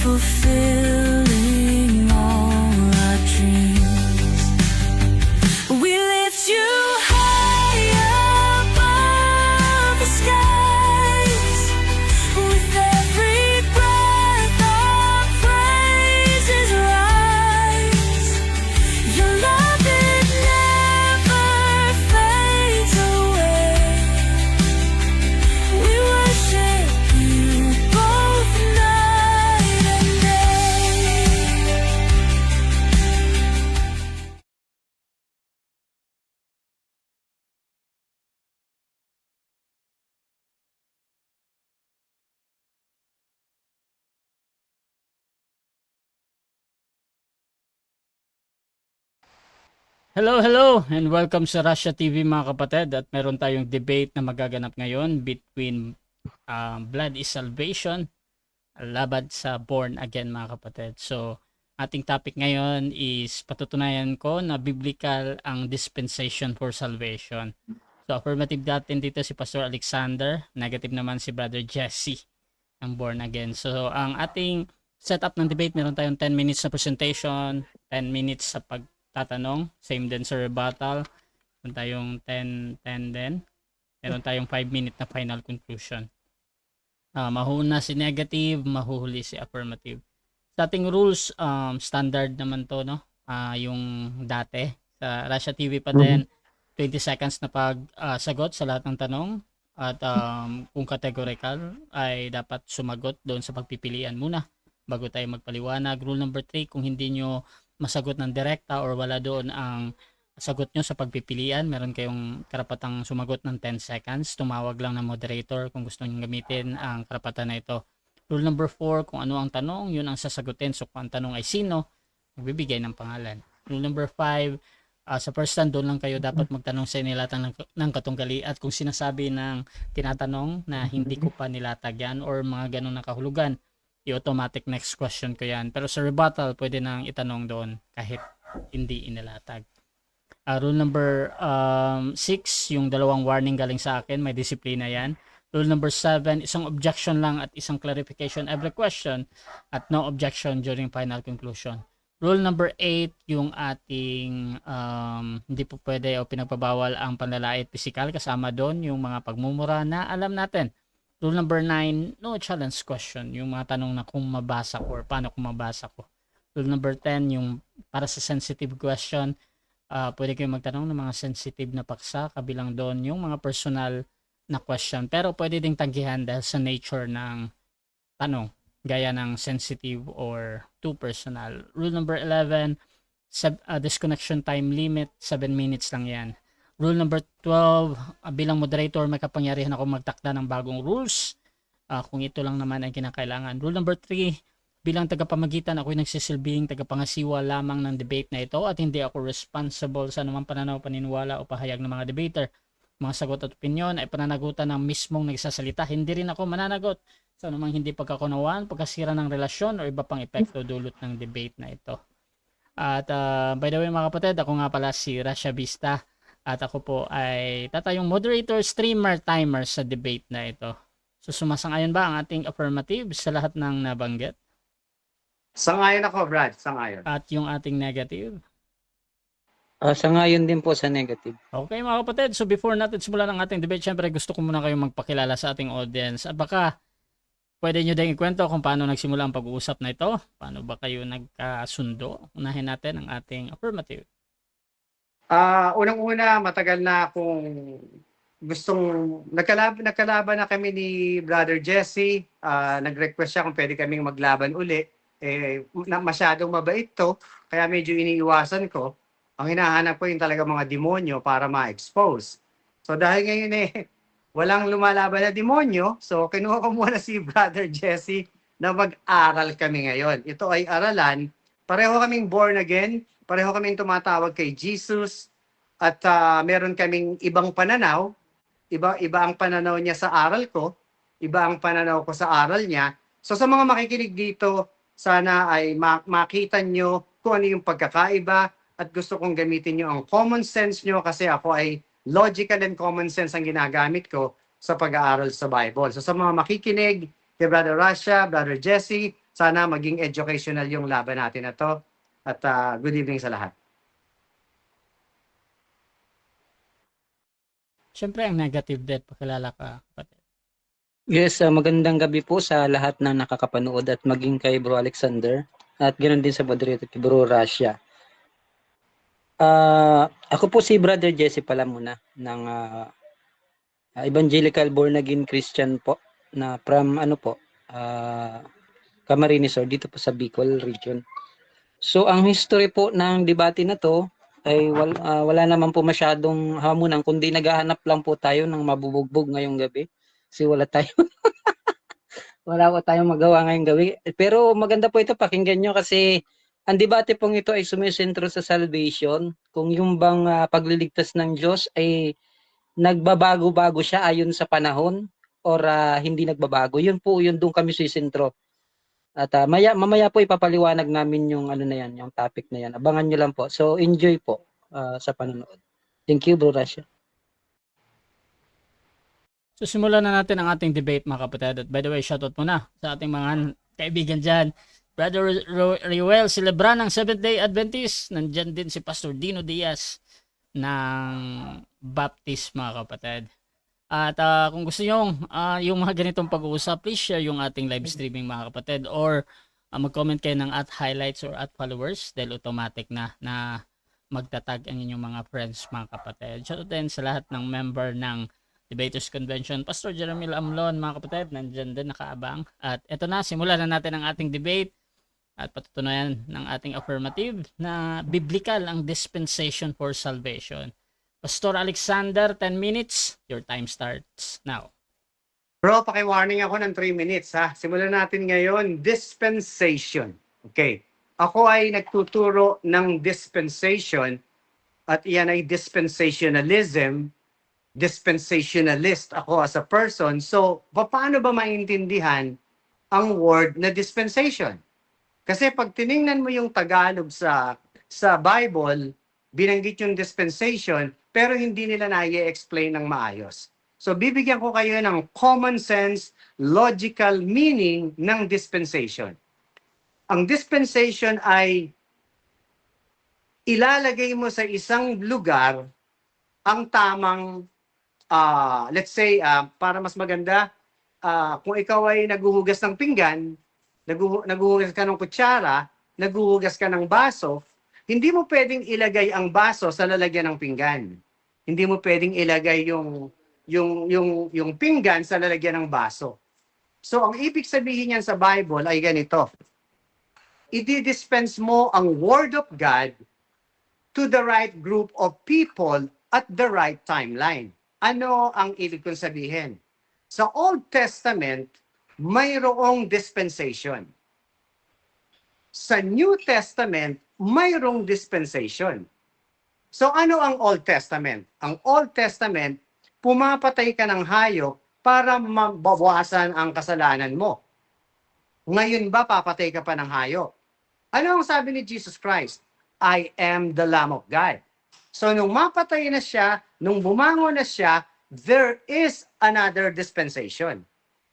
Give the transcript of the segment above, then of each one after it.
fulfilling all our dreams. We lift you high above the skies. With every breath our praises rise. Your love, it never fades away. We worship you both night and day. Hello, hello, and welcome sa Russia TV mga kapatid. At meron tayong debate na magaganap ngayon between Blood is Salvation laban sa Born Again mga kapatid. So, ating topic ngayon is patutunayan ko na biblical ang dispensation for salvation. So, affirmative natin dito si Pastor Alexander, negative naman si Brother Jesse ng Born Again. So, ang ating setup ng debate, meron tayong 10 minutes na presentation, 10 minutes sa pagtatanong, same din sa rebuttal. Meron tayong 10 din. Meron tayong 5-minute na final conclusion. Mahuna si negative, mahuhuli si affirmative. Sa ating rules, standard naman to, no? Yung dati. Sa Russia TV pa din, 20 seconds na pagsagot sa lahat ng tanong. At kung categorical, ay dapat sumagot doon sa pagpipilian muna bago tayo magpaliwanag. Rule number 3, kung hindi nyo masagot ng direkta or wala doon ang sagot nyo sa pagpipilian, meron kayong karapatang sumagot ng 10 seconds. Tumawag lang ng moderator kung gusto nyo gamitin ang karapatan na ito. Rule number 4, kung ano ang tanong, yun ang sasagutin. So kung ang tanong ay sino, magbibigay ng pangalan. Rule number 5, sa first stand, doon lang kayo dapat magtanong sa inilatang ng katunggali. At kung sinasabi ng tinatanong na hindi ko pa nilatag yan or mga ganong nakahulugan, i-automatic next question ko yan. Pero sa rebuttal, pwede nang itanong doon kahit hindi inilatag. Rule number 6, yung dalawang warning galing sa akin, may disiplina yan. Rule number 7, isang objection lang at isang clarification every question at no objection during final conclusion. Rule number 8, yung ating hindi po pwede o pinagpabawal ang panlalait pisikal, kasama doon yung mga pagmumura na alam natin. Rule number 9, no challenge question, yung mga tanong na kung mabasa ko or paano kung mabasa ko. Rule number 10, yung para sa sensitive question, pwede kayong magtanong ng mga sensitive na paksa, kabilang doon yung mga personal na question. Pero pwede ding tanggihan dahil sa nature ng tanong, gaya ng sensitive or too personal. Rule number 11, disconnection time limit, 7 minutes lang yan. Rule number 12, bilang moderator, may kapangyarihan ako magtakda ng bagong rules kung ito lang naman ay kinakailangan. Rule number 3, bilang tagapamagitan, ako'y nagsisilbing tagapangasiwa lamang ng debate na ito at hindi ako responsible sa anumang pananaw, paniniwala o pahayag ng mga debater. Mga sagot at opinion ay pananagutan ng mismong nagsasalita. Hindi rin ako mananagot sa anumang hindi pagkakunawaan, pagkasira ng relasyon o iba pang epekto dulot ng debate na ito. At by the way mga kapatid, ako nga pala si Russia Vista at ako po ay tatayong moderator, streamer, timer sa debate na ito. So sumasang-ayon ba ang ating affirmative sa lahat ng nabanggit? Sangayon ako, Brad. Sangayon. At yung ating negative? Sangayon din po sa negative. Okay mga kapatid, so before natin simulan ang ating debate, syempre gusto ko muna kayong magpakilala sa ating audience. At baka pwede nyo din ikwento kung paano nagsimula ang pag-uusap na ito. Paano ba kayo nagkasundo? Unahin natin ang ating affirmative. Unang-una, matagal na akong nagkalaban na kami ni Brother Jesse. Nag-request siya kung pwede kaming maglaban uli. Masyadong mabait to, kaya medyo iniiwasan ko. Ang hinahanap ko yung talaga mga demonyo para ma-expose. So dahil ngayon walang lumalaban na demonyo, so kinuha ko muna si Brother Jesse na mag-aral kami ngayon. Ito ay aralan. Pareho kaming born again, pareho kaming tumatawag kay Jesus, at meron kaming ibang pananaw. Iba ang pananaw niya sa aral ko, iba ang pananaw ko sa aral niya. So sa mga makikinig dito, sana ay makita nyo kung ano yung pagkakaiba at gusto kong gamitin nyo ang common sense nyo kasi ako ay logical and common sense ang ginagamit ko sa pag-aaral sa Bible. So sa mga makikinig, kay Brother Russia, Brother Jesse, Sana maging educational yung laban natin na to. At good evening sa lahat. Siyempre, ang negative death, pakilala ka, kapatid. Yes, magandang gabi po sa lahat na nakakapanood at maging kay Bro Alexander at ganoon din sa Badrit at kay Bro Russia. Ako po si Brother Jesse pala muna ng Evangelical Born Again Christian po na from Camarines Sur dito po sa Bicol region. So ang history po ng debate na to ay wala naman po masyadong hamunan kundi naghahanap lang po tayo ng mabubugbog ngayong gabi. Kasi wala po tayong magawa ngayong gabi. Pero maganda po ito pakinggan nyo kasi ang debate pong ito ay sumisentro sa salvation. Kung yung bang pagliligtas ng Diyos ay nagbabago-bago siya ayon sa panahon or hindi nagbabago. Yun po, yun doon kami susentro. At mamaya po ipapaliwanag namin yung yung topic na yan. Abangan nyo lang po. So enjoy po sa panonood. Thank you, Bro Russia. So simulan na natin ang ating debate, mga kapatid. At by the way, shoutout muna sa ating mga kaibigan dyan. Brother Riwel Celebran ng Seventh-day Adventist. Nandyan din si Pastor Dino Diaz ng Baptist, mga kapatid. At kung gusto nyo yung mga ganitong pag-uusap, please share yung ating live streaming, mga kapatid. Or mag-comment kayo ng @highlights or @followers dahil automatic na magtatag ang inyong mga friends, mga kapatid. Shoutout din sa lahat ng member ng Debaters Convention. Pastor Jeremy Amlon, mga kapatid, nandyan din nakaabang. At eto na, simulan na natin ang ating debate at patutunayan ng ating affirmative na biblical ang dispensation for salvation. Pastor Alexander, 10 minutes. Your time starts now. Bro, paki-warning ako ng 3 minutes ha. Simulan natin ngayon, dispensation. Okay. Ako ay nagtuturo ng dispensation at iyan ay dispensationalism. Dispensationalist ako as a person. So, paano ba maintindihan ang word na dispensation? Kasi pag tiningnan mo yung Tagalog sa Bible, binanggit yung dispensation, pero hindi nila na-i-explain ng maayos. So, bibigyan ko kayo ng common sense, logical meaning ng dispensation. Ang dispensation ay ilalagay mo sa isang lugar ang tamang let's say, para mas maganda, kung ikaw ay naghuhugas ng pinggan, naghuhugas ka ng kutsara, naghuhugas ka ng baso, hindi mo pwedeng ilagay ang baso sa lalagyan ng pinggan. Hindi mo pwedeng ilagay yung pinggan sa lalagyan ng baso. So, ang ibig sabihin niyan sa Bible ay ganito. I-dispense mo ang Word of God to the right group of people at the right timeline. Ano ang ibig kong sabihin? Sa Old Testament, mayroong dispensation. Sa New Testament, mayroong dispensation. So ano ang Old Testament? Ang Old Testament, pumapatay ka ng hayop para mabawasan ang kasalanan mo. Ngayon ba papatay ka pa ng hayop? Ano ang sabi ni Jesus Christ? I am the Lamb of God. So nung mapatay na siya, nung bumangon na siya, there is another dispensation.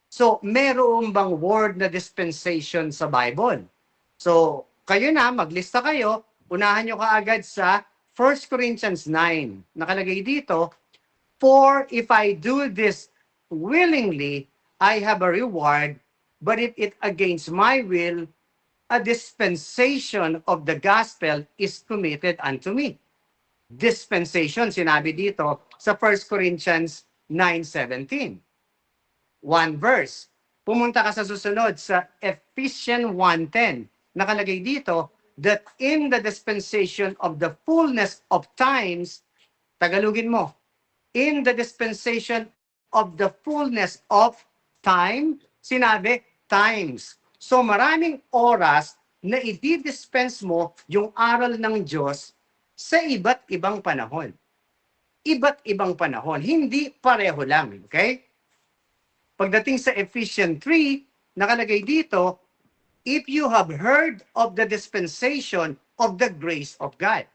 So meron bang word na dispensation sa Bible? So kayo na, maglista kayo, unahan nyo kaagad sa 1 Corinthians 9. Nakalagay dito, for if I do this willingly, I have a reward, but if it against my will, a dispensation of the gospel is committed unto me. Dispensation, sinabi dito sa 1 Corinthians 9:17. One verse. Pumunta ka sa susunod sa Ephesians 1:10. Nakalagay dito that in the dispensation of the fullness of times, Tagalogin mo, in the dispensation of the fullness of time, sinabi times. So maraming oras na i-dispense mo yung aral ng Diyos sa iba't ibang panahon. Iba't ibang panahon. Hindi pareho lang. Okay? Pagdating sa Ephesians 3, nakalagay dito, if you have heard of the dispensation of the grace of God.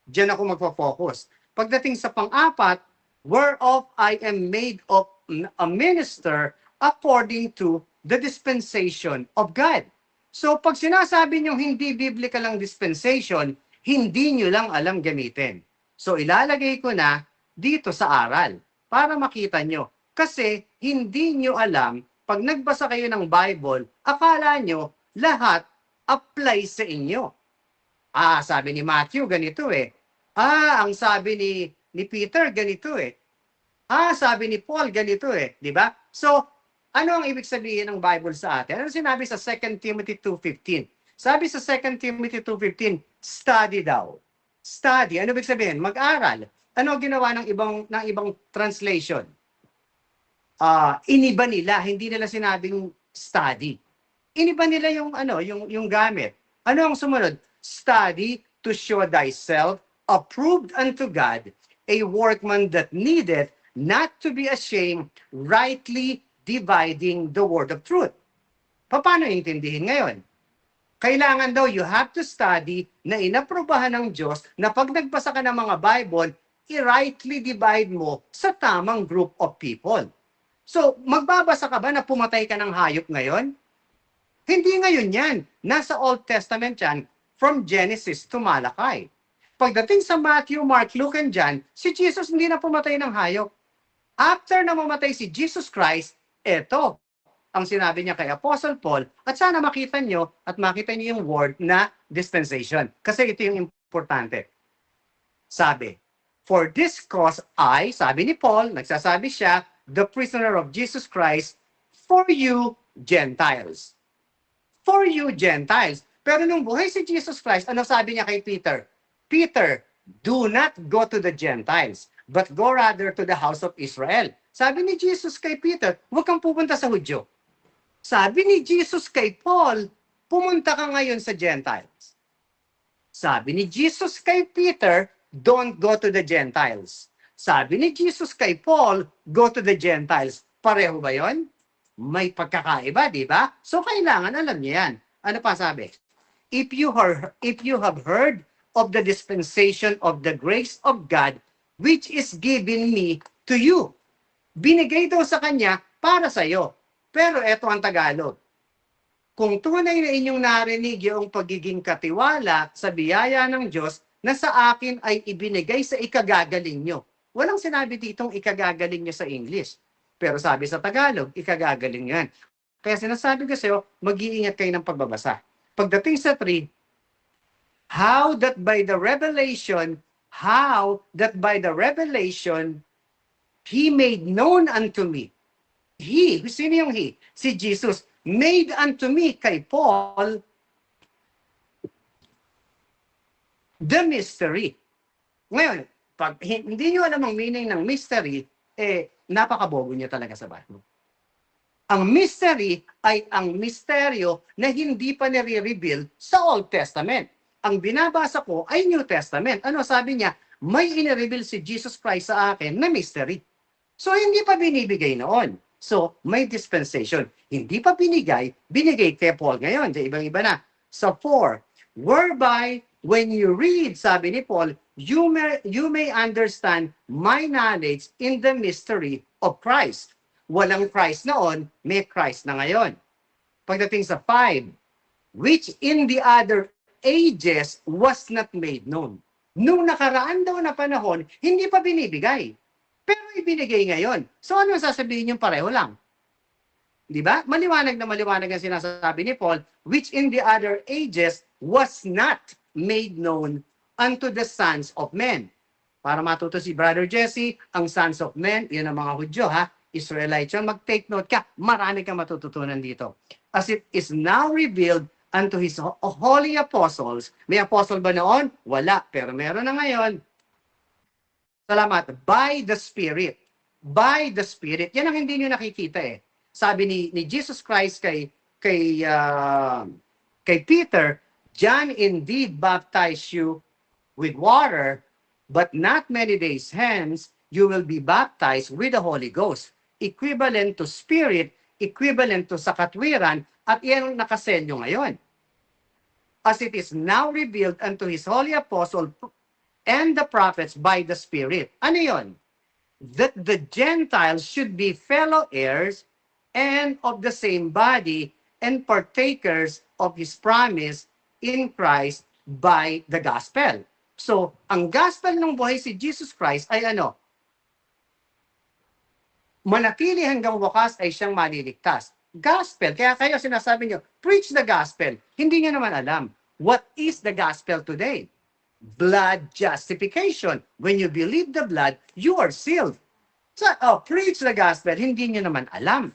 Diyan ako magpo-focus. Pagdating sa pang-apat, whereof I am made of a minister according to the dispensation of God. So pag sinasabi nyo hindi biblical ang dispensation, hindi nyo lang alam gamitin. So ilalagay ko na dito sa aral para makita nyo. Kasi hindi nyo alam, pag nagbasa kayo ng Bible, akala nyo lahat apply sa inyo. Sabi ni Matthew, ganito eh. Ang sabi ni Peter, ganito eh. Sabi ni Paul, ganito eh. Di ba? So, ano ang ibig sabihin ng Bible sa atin? Ano sinabi sa 2 Timothy 2:15? Sabi sa 2 Timothy 2:15, study daw. Study, ano ibig sabihin? Mag-aral. Ano ginawa ng ibang translation? Iniba nila, hindi nila sinabing study. Iniba nila yung gamit. Ano ang sumunod? Study to show thyself approved unto God, a workman that needeth not to be ashamed, rightly dividing the word of truth. Paano intindihin ngayon? Kailangan daw you have to study na inaprubahan ng Diyos na pag nagbasa ka ng mga Bible, i-rightly divide mo sa tamang group of people. So, magbabasa ka ba na pumatay ka ng hayop ngayon? Hindi ngayon yan. Nasa Old Testament yan, from Genesis to Malachi. Pagdating sa Matthew, Mark, Luke, and John, si Jesus hindi na pumatay ng hayop. After na mamatay si Jesus Christ, eto ang sinabi niya kay Apostle Paul, at sana makita niyo at makita niyo yung word na dispensation. Kasi ito yung importante. Sabi, for this cause I, sabi ni Paul, nagsasabi siya, the prisoner of Jesus Christ, for you Gentiles. For you Gentiles. Pero nung buhay si Jesus Christ, ano sabi niya kay Peter? Peter, do not go to the Gentiles, but go rather to the house of Israel. Sabi ni Jesus kay Peter, huwag kang pupunta sa Hudyo. Sabi ni Jesus kay Paul, pumunta ka ngayon sa Gentiles. Sabi ni Jesus kay Peter, don't go to the Gentiles. Sabi ni Jesus kay Paul, go to the Gentiles. Pareho ba yon? May pagkakaiba, di ba? So kailangan alam niyo yan. Ano pa sabi? If you have heard of the dispensation of the grace of God, which is given me to you. Binigay daw sa kanya para sa iyo. Pero eto ang Tagalog. Kung tunay na inyong narinig yung pagiging katiwala sa biyaya ng Diyos na sa akin ay ibinigay sa ikagagaling nyo. Walang sinabi ditong ikagagaling nyo sa English. Pero sabi sa Tagalog, ikagagaling nyo yan. Kaya sinasabi ko sa iyo, mag-iingat kayo ng pagbabasa. Pagdating sa 3, how that by the revelation, He made known unto me. He, sino yung He? Si Jesus, made unto me, kay Paul, the mystery. Ngayon, pag hindi nyo alam ang meaning ng mystery, napakabobo nyo talaga sa Bible. Ang mystery ay ang misteryo na hindi pa nire-reveal sa Old Testament. Ang binabasa ko ay New Testament. Ano sabi niya? May inireveal si Jesus Christ sa akin na mystery. So, hindi pa binibigay noon. So, may dispensation. Hindi pa binigay kay Paul ngayon. Ibang-iba na. Sa 4, whereby when you read, sabi ni Paul, you may understand my knowledge in the mystery of Christ. Walang Christ noon, may Christ na ngayon. Pagdating sa 5, which in the other ages was not made known. Nung nakaraan daw na panahon, hindi pa binibigay. Pero ibinigay ngayon. So ano sasabihin yung pareho lang? Di ba? Maliwanag na maliwanag ang sinasabi ni Paul, which in the other ages was not made known unto the sons of men. Para matuto si Brother Jesse, ang sons of men, yun ang mga Hudyo ha, Israelites yun. Mag-take note ka, marami kang matututunan dito. As it is now revealed unto His holy apostles. May apostle ba noon? Wala, pero meron na ngayon. Salamat. By the Spirit. By the Spirit. Yan ang hindi nyo nakikita eh. Sabi ni Jesus Christ kay Peter, John indeed baptized you with water, but not many days hence, you will be baptized with the Holy Ghost. Equivalent to Spirit, equivalent to sa katwiran, at yan ang nakaselyo ngayon. As it is now revealed unto His holy apostle and the prophets by the Spirit. Ano yon? That the Gentiles should be fellow heirs and of the same body, and partakers of his promise in Christ by the gospel. So, ang gospel ng buhay si Jesus Christ ay ano? Manatili hanggang wakas ay siyang maliligtas. Gospel. Kaya kayo sinasabi nyo, preach the gospel. Hindi nyo naman alam. What is the gospel today? Blood justification. When you believe the blood, you are sealed. So, preach the gospel. Hindi nyo naman alam.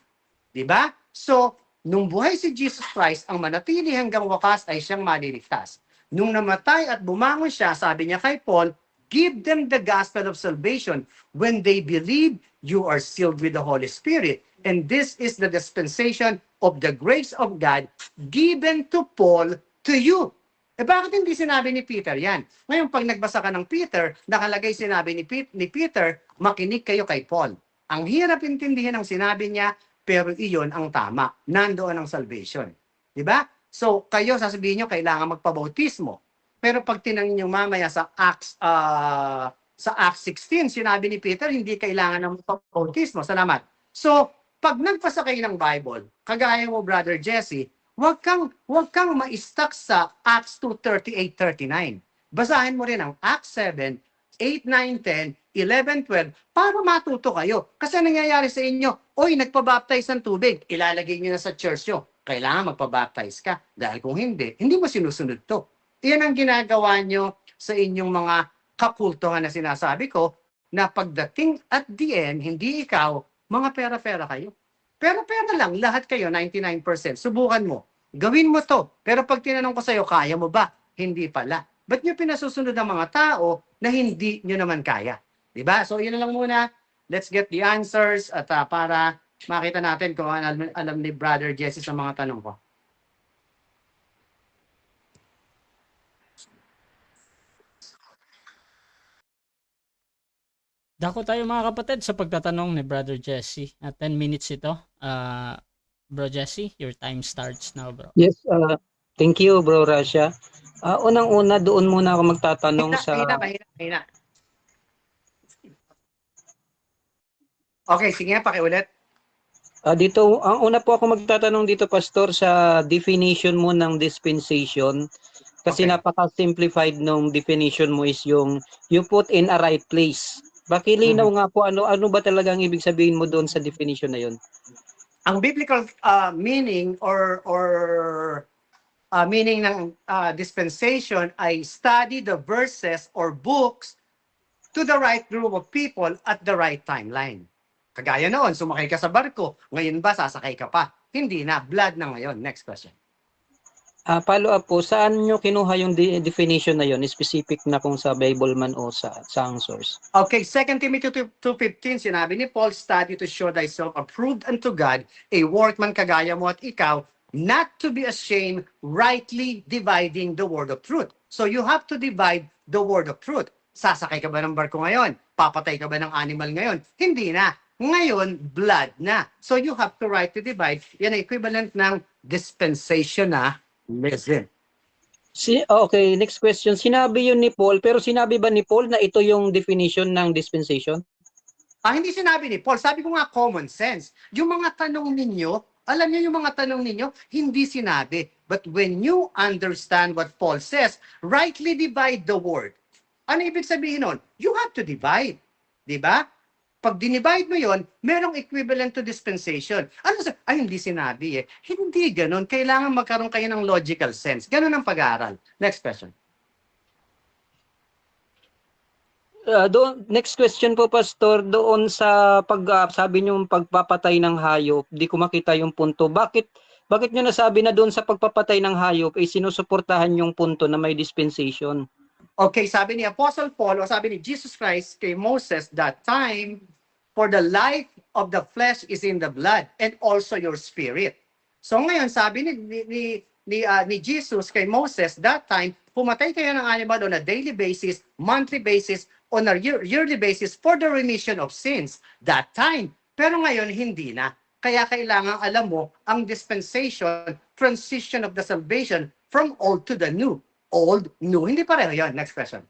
Diba? So, nung buhay si Jesus Christ, ang manatili hanggang wakas ay siyang maliligtas. Nung namatay at bumangon siya, sabi niya kay Paul, give them the gospel of salvation. When they believe, you are sealed with the Holy Spirit. And this is the dispensation of the grace of God given to Paul to you. Bakit hindi sinabi ni Peter yan? Ngayon, pag nagbasa ka ng Peter, nakalagay sinabi ni Peter, makinig kayo kay Paul. Ang hirap intindihin ang sinabi niya, pero iyon ang tama. Nandoon ang salvation. Diba? So, kayo sasabihin nyo, kailangan magpabautismo. Pero pag tinangin nyo mamaya sa Acts 16, sinabi ni Peter, hindi kailangan ng bautismo. Salamat. So, pag nagpasa kayo ng Bible, kagaya mo, Brother Jesse, wag kang ma-stuck sa Acts 2:38-39. Basahin mo rin ang Acts 7, 8, 9, 10, 11, 12, para matuto kayo. Kasi nangyayari sa inyo, oy, nagpabaptize ng tubig, ilalagay nyo na sa church nyo. Kailangan magpabaptize ka. Dahil kung hindi mo sinusunod to. Iyan ang ginagawa nyo sa inyong mga kakultuhan na sinasabi ko, na pagdating at the end, hindi ikaw, mga pera-pera kayo. Pera-pera lang, lahat kayo, 99%. Subukan mo. Gawin mo to. Pero pag tinanong ko sa'yo, kaya mo ba? Hindi pala. Ba't nyo pinasusunod ang mga tao na hindi nyo naman kaya? Diba? So, yun na lang muna. Let's get the answers at para makita natin kung alam ni Brother Jesse sa mga tanong ko. Dako tayo mga kapatid sa pagtatanong ni Brother Jesse. 10 minutes ito. Bro Jesse, your time starts now, bro. Yes, thank you, Bro Rasha. Unang-una, doon muna ako magtatanong sa... Mahina. Okay, sige, pakiulit. Dito, ang una po ako magtatanong dito, Pastor, sa definition mo ng dispensation. Kasi Okay. napaka-simplified nung definition mo is yung you put in a right place. Bakilinaw nga po, ano ba talaga ang ibig sabihin mo doon sa definition na yun? Ang biblical meaning or meaning ng dispensation ay study the verses or books to the right group of people at the right timeline. Kagaya noon, sumakay ka sa barko. Ngayon ba, sasakay ka pa? Hindi na. Blood na ngayon. Next question. Follow up po, saan nyo kinuha yung definition na yun? Specific na kung sa Bible man o sa ang source? Okay, 2 Timothy 2:15, sinabi ni Paul, study to show thyself approved unto God, a workman kagaya mo at ikaw, not to be ashamed, rightly dividing the word of truth. So you have to divide the word of truth. Sasakay ka ba ng barko ngayon? Papatay ka ba ng animal ngayon? Hindi na. Ngayon, blood na. So you have to right to divide. Yan ang equivalent ng dispensation na resin. Okay, next question. Sinabi yun ni Paul, pero sinabi ba ni Paul na ito yung definition ng dispensation? Hindi sinabi ni Paul. Sabi ko nga common sense. Yung mga tanong ninyo, alam niyo yung mga tanong ninyo, hindi sinabi. But when you understand what Paul says, rightly divide the word. Ano ibig sabihin nun? You have to divide. Diba? Pag dinivide mo yon, merong equivalent to dispensation. Hindi sinabi eh. Hindi ganun. Kailangan magkaroon kayo ng logical sense. Ganun ang pag-aaral. Next question. Next question po, Pastor, doon sa sabi niyo pagpapatay ng hayop, di ko makita yung punto. Bakit niyo nasabi na doon sa pagpapatay ng hayop ay sinusuportahan yung punto na may dispensation? Okay, sabi ni Apostle Paul o sabi ni Jesus Christ kay Moses that time, for the life of the flesh is in the blood and also your spirit. So ngayon, sabi ni Jesus kay Moses that time, pumatay kayo ng animal on a daily basis, monthly basis, on a yearly basis for the remission of sins. That time. Pero ngayon, hindi na. Kaya kailangan alam mo ang dispensation, transition of the salvation from old to the new. Old, new. Hindi pareho yan. Next question.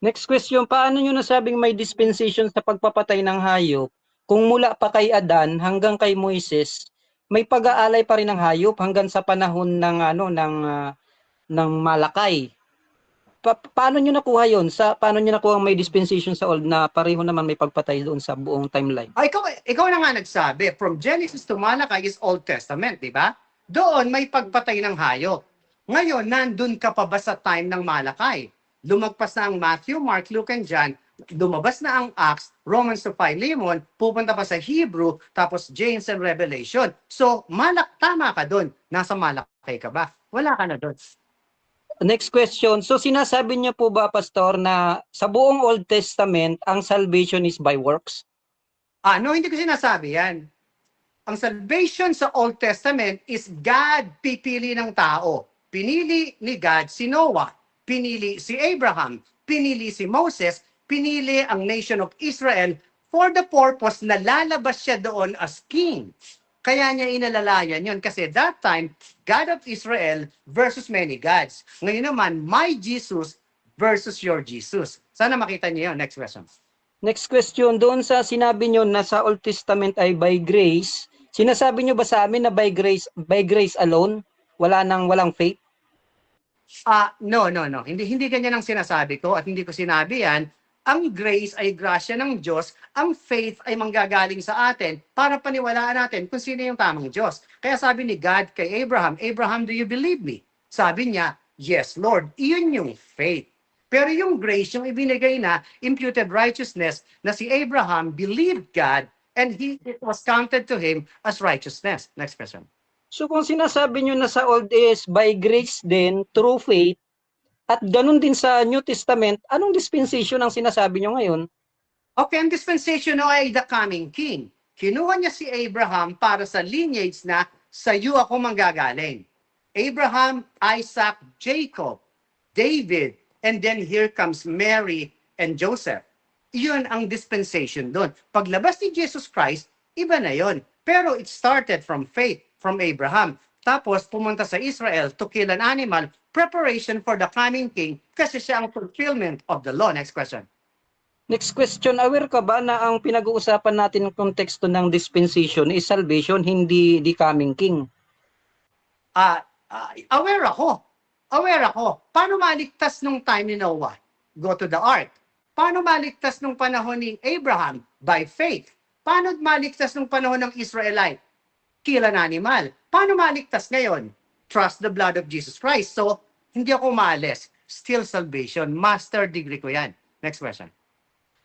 Next question, paano nyo nasabing may dispensation sa pagpapatay ng hayop kung mula pa kay Adan hanggang kay Moises, may pag-aalay pa rin ng hayop hanggang sa panahon ng ng Malakay. Paano niyo nakuha 'yon? Paano niyo nakuha may dispensation sa old na pareho naman may pagpatay doon sa buong timeline? Ikaw na nga nagsabi, from Genesis to Malachi is Old Testament, di ba? Doon may pagpatay ng hayop. Ngayon, nandun ka pa ba sa time ng Malakay? Lumagpas na ang Matthew, Mark, Luke, and John, lumabas na ang Acts, Romans to Philemon, pupunta pa sa Hebrew, tapos James and Revelation. So, tama ka doon. Nasa Malakay ka ba? Wala ka na doon. Next question. So sinasabi niyo po ba, Pastor, na sa buong Old Testament ang salvation is by works? No, hindi ko sinasabi yan. Ang salvation sa Old Testament is God pipili ng tao. Pinili ni God si Noah, pinili si Abraham, pinili si Moses, pinili ang nation of Israel for the purpose na lalabas siya doon as king. Kaya niya inalalayan yon kasi that time, God of Israel versus many gods. Ngayon naman, my Jesus versus your Jesus. Sana makita niyo yun. Next question. Next question, doon sa sinabi niyo na sa Old Testament ay by grace, sinasabi niyo ba sa amin na by grace alone? Walang faith? No. Hindi ganyan ang sinasabi ko at hindi ko sinabi yan. Ang grace ay grasya ng Diyos, ang faith ay manggagaling sa atin para paniwalaan natin kung sino yung tamang Diyos. Kaya sabi ni God kay Abraham, Abraham, do you believe me? Sabi niya, yes, Lord. Iyon yung faith. Pero yung grace, yung ibinigay na imputed righteousness na si Abraham believed God and it was counted to him as righteousness. Next question. So kung sinasabi niyo na sa Old is by grace din, through faith, at ganun din sa New Testament, anong dispensation ang sinasabi niyo ngayon? Okay, ang dispensation ay the coming king. Kinuha niya si Abraham para sa lineage na sa iyo ako manggagaling. Abraham, Isaac, Jacob, David, and then here comes Mary and Joseph. Iyon ang dispensation doon. Paglabas ni Jesus Christ, iba na yon. Pero it started from faith, from Abraham. Tapos pumunta sa Israel to kill an animal, preparation for the coming king kasi siya ang fulfillment of the law. Next question. Next question, aware ka ba na ang pinag-uusapan natin ng konteksto ng dispensation is salvation, hindi the coming king? Aware ako. Paano maligtas nung time ni Noah? Go to the ark. Paano maligtas nung panahon ni Abraham? By faith. Paano maligtas nung panahon ng Israelite? Kill an animal. Paano maligtas ngayon? Trust the blood of Jesus Christ. So, hindi ako umalis. Still salvation. Master degree ko yan. Next question.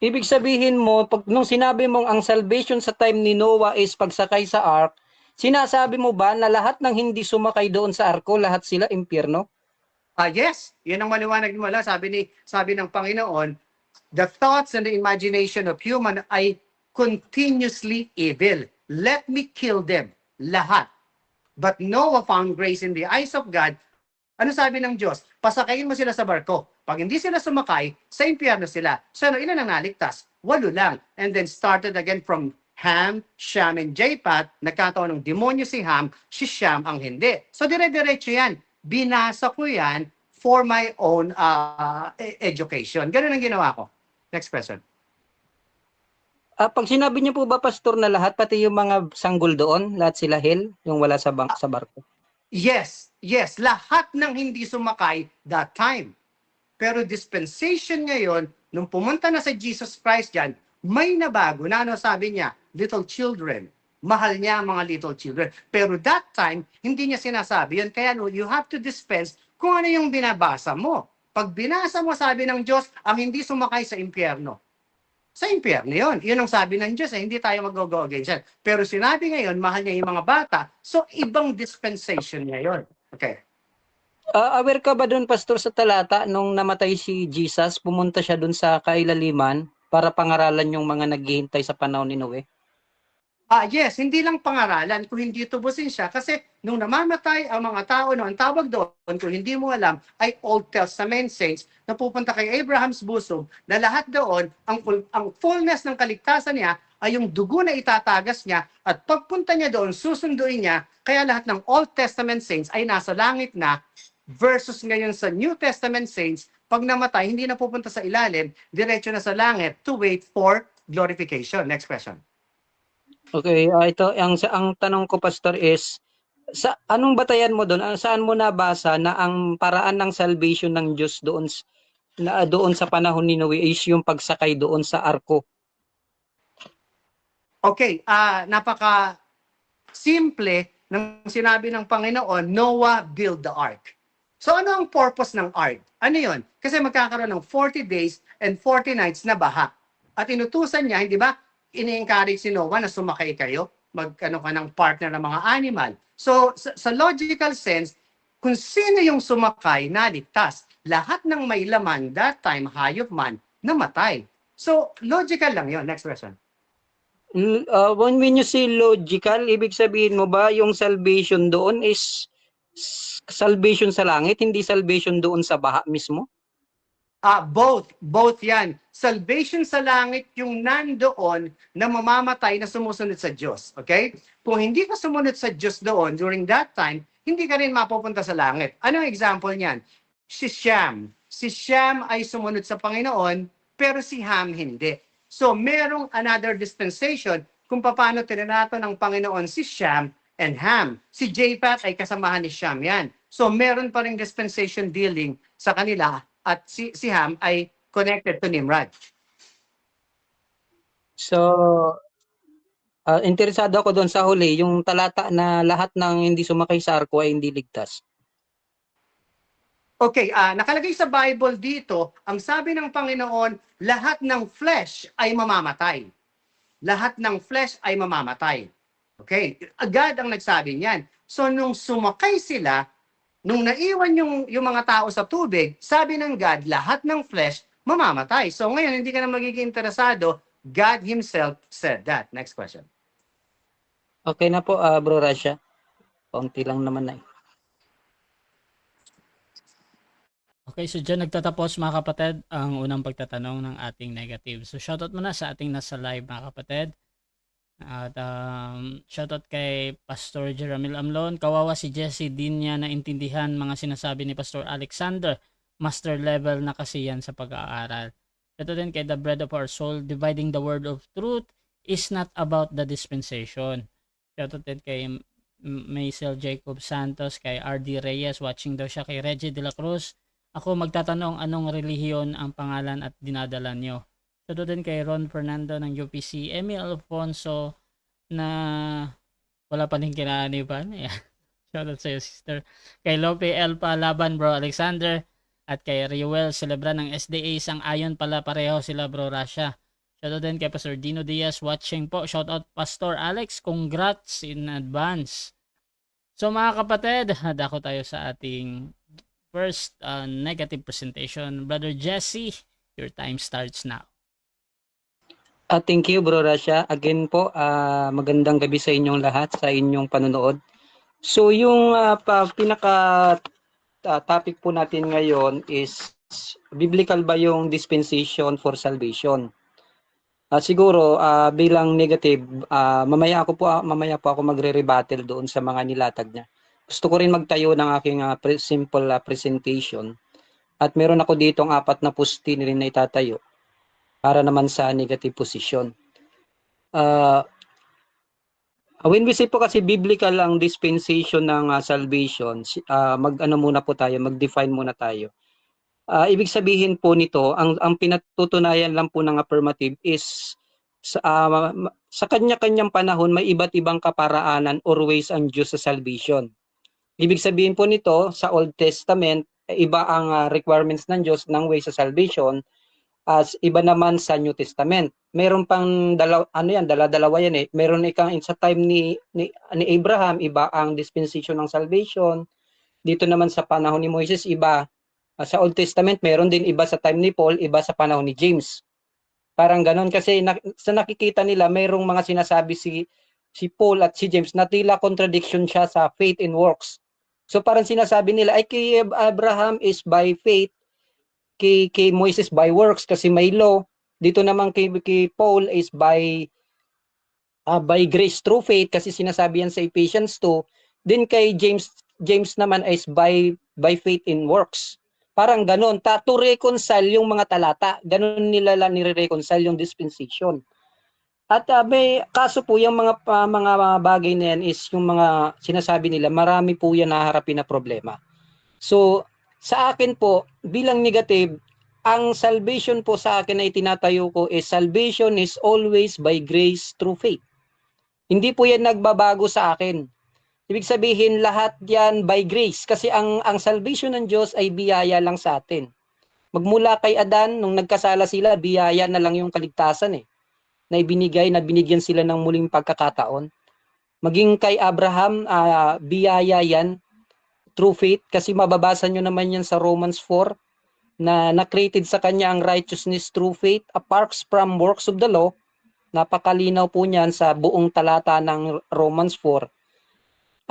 Ibig sabihin mo, nung sinabi mong ang salvation sa time ni Noah is pagsakay sa ark, sinasabi mo ba na lahat ng hindi sumakay doon sa arko, lahat sila impyerno? Yes. Yan ang maliwanag mo lang. Sabi ng Panginoon, the thoughts and the imagination of human ay continuously evil. Let me kill them. Lahat. But Noah found grace in the eyes of God. Ano sabi ng Diyos? Pasakayin mo sila sa barko. Pag hindi sila sumakay, sa impyerno sila. So ilan ang naligtas? 8 lang. And then started again from Ham, Shem, and Japheth. Nagkataon ng demonyo si Ham, si Shem ang hindi. So dire-diretso yan. Binasa ko yan for my own education. Ganun ang ginawa ko. Next question. Pag sinabi niyo po ba, Pastor, na lahat, pati yung mga sanggol doon, lahat sila hell, yung wala sa barko? Yes. Lahat ng hindi sumakay that time. Pero dispensation ngayon, nung pumunta na sa Jesus Christ dyan, may nabago na sabi niya, little children. Mahal niya ang mga little children. Pero that time, hindi niya sinasabi yun. Kaya you have to dispense kung ano yung binabasa mo. Pag binasa mo, sabi ng Diyos, ang hindi sumakay sa impyerno. Sa impyerno yun. Yun ang sabi ng Diyos, hindi tayo mag-go against yan. Pero sinabi ngayon, mahal niya yung mga bata, so ibang dispensation niya yun. Okay. Aware ka ba doon, Pastor, sa talata, nung namatay si Jesus, pumunta siya doon sa kailaliman para pangaralan yung mga naghihintay sa panahon ni Noe? Yes, hindi lang pangaralan kung hindi tubusin siya kasi nung namamatay ang mga tao, ang tawag doon, kung hindi mo alam, ay Old Testament saints na pupunta kay Abraham's bosom na lahat doon, ang fullness ng kaligtasan niya ay yung dugo na itatagas niya at pagpunta niya doon, susunduin niya, kaya lahat ng Old Testament saints ay nasa langit na versus ngayon sa New Testament saints, pag namatay, hindi na pupunta sa ilalim, diretso na sa langit to wait for glorification. Next question. Okay, ito ang tanong ko pastor is sa anong batayan mo doon? Saan mo nabasa na ang paraan ng salvation ng Diyos doon sa panahon ni Noe is yung pagsakay doon sa arko? Okay, napaka simple ng sinabi ng Panginoon, Noah build the ark. So ano ang purpose ng ark? Ano yon? Kasi magkakaroon ng 40 days and 40 nights na baha. At inutusan niya, hindi ba, ini-encourage si Noah na sumakay kayo, mag-ano ka ng partner ng mga animal. So sa logical sense, kung sino yung sumakay, naligtas. Lahat ng may laman, that time, hayop man, namatay. So logical lang yon. Next question. When you say logical, ibig sabihin mo ba yung salvation doon is salvation sa langit, hindi salvation doon sa baha mismo? Both yan. Salvation sa langit yung nandoon na mamamatay na sumusunod sa Diyos. Okay? Kung hindi ka sumunod sa Diyos doon during that time, hindi ka rin mapupunta sa langit. Anong example niyan? Si Shem. Si Shem ay sumunod sa Panginoon, pero si Ham hindi. So, merong another dispensation kung paano tinanato ng Panginoon si Shem and Ham. Si Japheth ay kasamahan ni Shem yan. So, meron pa ring dispensation dealing sa kanila at si Ham ay connected to Nimrod. So, interesado ako doon sa huli, yung talata na lahat ng hindi sumakay sa arko ay hindi ligtas. Okay, nakalagay sa Bible dito, ang sabi ng Panginoon, lahat ng flesh ay mamamatay. Lahat ng flesh ay mamamatay. Okay, agad ang nagsabi niyan. So, nung sumakay sila, nung naiwan yung mga tao sa tubig, sabi ng God, lahat ng flesh mamamatay. So, ngayon, hindi ka na magiging interesado. God Himself said that. Next question. Okay na po, Bro Rasha. Kaunti lang naman na. Okay, so dyan nagtatapos mga kapatid ang unang pagtatanong ng ating negative. So shoutout muna sa ating nasa live mga kapatid. At shoutout kay Pastor Jeramil Amlon. Kawawa si Jesse, din niya naintindihan mga sinasabi ni Pastor Alexander. Master level na kasi yan sa pag-aaral. Shoutout din kay The Bread of Our Soul. Dividing the word of truth is not about the dispensation. Shoutout din kay Maisel Jacob Santos, kay RD Reyes, watching daw siya, kay Reggie De La Cruz. Ako magtatanong anong relihiyon ang pangalan at dinadala nyo. So din kay Ron Fernando ng UPC, Emil Alfonso na wala pa din kinaniban. Yeah. Shoutout sa'yo sister. Kay Lope Elpa Laban bro Alexander at kay Riwel Celebra ng SDA sang ayon pala pareho sila bro Rasha. Shoutout din kay Pastor Dino Diaz watching po. Shoutout Pastor Alex, congrats in advance. So mga kapatid, dako tayo sa ating first negative presentation. Brother Jesse, your time starts now. Thank you, Bro Rasha. Again po, magandang gabi sa inyong lahat, sa inyong panonood. So, yung pinaka-topic po natin ngayon is, biblical ba yung dispensation for salvation? Siguro, bilang negative, mamaya po ako magre-rebuttal doon sa mga nilatag niya. Gusto ko rin magtayo ng aking simple presentation. At meron ako ditong 4 na pusti rin na itatayo para naman sa negative position. When we say po kasi biblical ang dispensation ng salvation, mag-define muna tayo. Ibig sabihin po nito, ang pinatutunayan lang po ng affirmative is sa kanya-kanyang panahon may iba't ibang kaparaanan or ways ang Diyos sa salvation. Ibig sabihin po nito, sa Old Testament, iba ang requirements ng Diyos ng way sa salvation, as iba naman sa New Testament. Meron pang dala-dalawa yan eh. Meron sa time ni Abraham, iba ang dispensation ng salvation. Dito naman sa panahon ni Moises, iba. Sa Old Testament, meron din iba sa time ni Paul, iba sa panahon ni James. Parang ganon kasi sa nakikita nila, mayroong mga sinasabi si Paul at si James na tila contradiction siya sa faith and works. So parang sinasabi nila ay kay Abraham is by faith, kay Moises by works kasi may law. Dito naman kay Paul is by grace through faith kasi sinasabi yan sa Ephesians 2. Then kay James naman is by faith in works. Parang ganon. To reconcile yung mga talata. Ganon nila lang nire-reconcile yung dispensation. At may kaso po yung mga bagay na yan is yung mga sinasabi nila, marami po yan naharapin na problema. So, sa akin po, bilang negative, ang salvation po sa akin na itinatayo ko is salvation is always by grace through faith. Hindi po yan nagbabago sa akin. Ibig sabihin, lahat yan by grace. Kasi ang salvation ng Diyos ay biyaya lang sa atin. Magmula kay Adan, nung nagkasala sila, biyaya na lang yung kaligtasan na binigyan sila ng muling pagkakataon. Maging kay Abraham, biyaya yan through faith, kasi mababasa nyo naman yan sa Romans 4, na na-created sa kanya ang righteousness through faith apart from works of the law. Napakalinaw po niyan sa buong talata ng Romans 4.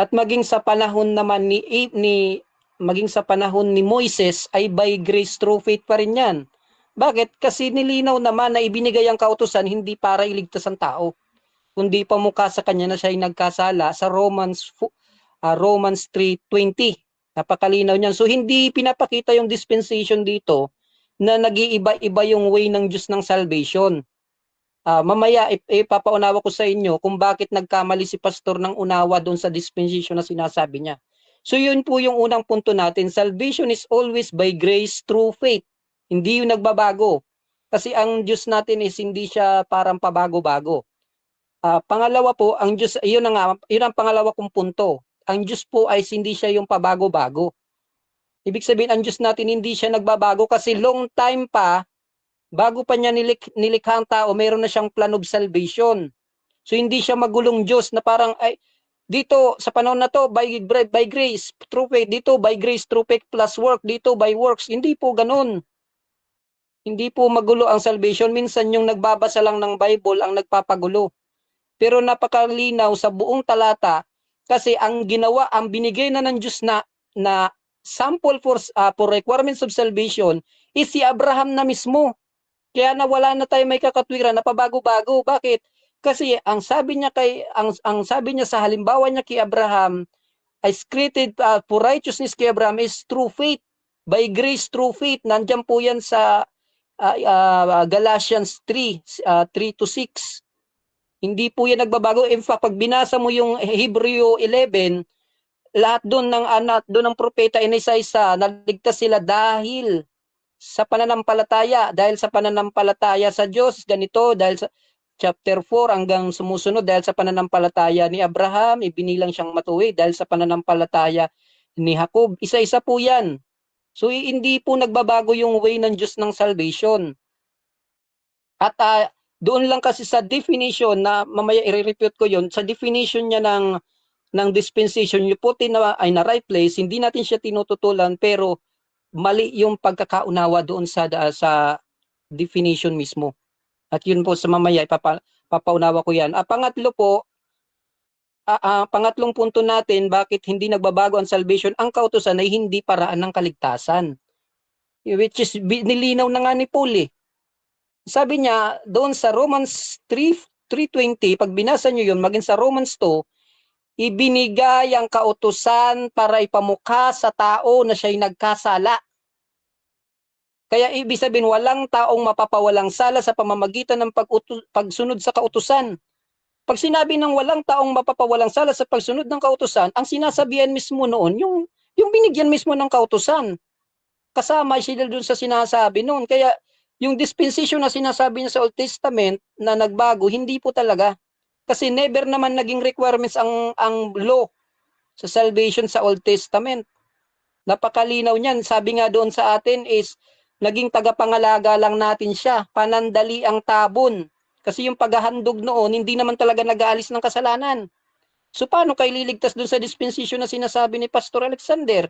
At maging sa panahon naman maging sa panahon ni Moises ay by grace through faith pa rin yan. Bakit? Kasi nilinaw naman na ibinigay ang kautusan hindi para iligtas ang tao, kundi pamukha sa kanya na siya ay nagkasala sa Romans 3:20. Napakalinaw niyan. So hindi pinapakita yung dispensation dito na nag-iiba-iba yung way ng Diyos ng salvation. Mamaya ipapaunawa ko sa inyo kung bakit nagkamali si pastor ng unawa doon sa dispensation na sinasabi niya. So yun po yung unang punto natin. Salvation is always by grace through faith. Hindi yung nagbabago. Kasi ang Diyos natin is hindi siya parang pabago-bago. Pangalawa po, ang Diyos, yun ang pangalawa kong punto. Ang Diyos po ay hindi siya yung pabago-bago. Ibig sabihin, ang Diyos natin hindi siya nagbabago kasi long time pa, bago pa niya nilikha ang tao, mayroon na siyang plan of salvation. So hindi siya magulong Diyos na parang, ay, dito sa panahon na to, by grace, through faith, dito by grace, through faith plus work, dito by works. Hindi po ganun. Hindi po magulo ang salvation. Minsan yung nagbabasa lang ng Bible ang nagpapagulo. Pero napakalinaw sa buong talata kasi ang binigay na ng Diyos na sample for requirements of salvation is si Abraham na mismo. Kaya nawala na tayo may kakatwiran na pabago-bago. Bakit? Kasi ang sabi niya sa halimbawa niya kay Abraham, is created for righteousness kay Abraham is through faith, by grace through faith. Nandiyan po yan sa Galatians 3:3-6. Hindi po yan nagbabago. In fact, pag binasa mo yung Hebreo 11, lahat doon ng propeta inisa-isa, naligtas sila dahil sa pananampalataya. Dahil sa pananampalataya sa Diyos, ganito, dahil sa chapter 4 hanggang sumusunod, dahil sa pananampalataya ni Abraham, ibinilang siyang matuwid. Dahil sa pananampalataya ni Jacob, isa-isa po yan. So, hindi po nagbabago yung way ng Diyos ng salvation. At doon lang kasi sa definition na mamaya i-repeat ko yon, sa definition niya ng dispensation, you put in ay na right place, hindi natin siya tinututulan pero mali yung pagkakaunawa doon sa definition mismo. At yun po sa mamaya papaunawa ko yan. Pangatlo po, pangatlong punto natin, bakit hindi nagbabago ang salvation? Ang kautusan ay hindi paraan ng kaligtasan. Which is nilinaw na nga ni Paul Sabi niya doon sa Romans 3:20, pag binasa niyo yun, maging sa Romans 2, ibinigay ang kautusan para ipamukha sa tao na siya'y nagkasala. Kaya ibig sabihin, walang taong mapapawalang sala sa pamamagitan ng pagsunod sa kautusan. Pag sinabi ng walang taong mapapawalang sala sa pagsunod ng kautusan, ang sinasabihan mismo noon, yung binigyan mismo ng kautusan. Kasama sila doon sa sinasabi noon. Kaya yung dispensation na sinasabi niya sa Old Testament na nagbago, hindi po talaga. Kasi never naman naging requirements ang law sa salvation sa Old Testament. Napakalinaw niyan. Sabi nga doon sa atin is, naging tagapangalaga lang natin siya. Panandali ang tabon. Kasi yung paghahandog noon, hindi naman talaga nag-aalis ng kasalanan. So paano kayo liligtas doon sa dispensation na sinasabi ni Pastor Alexander?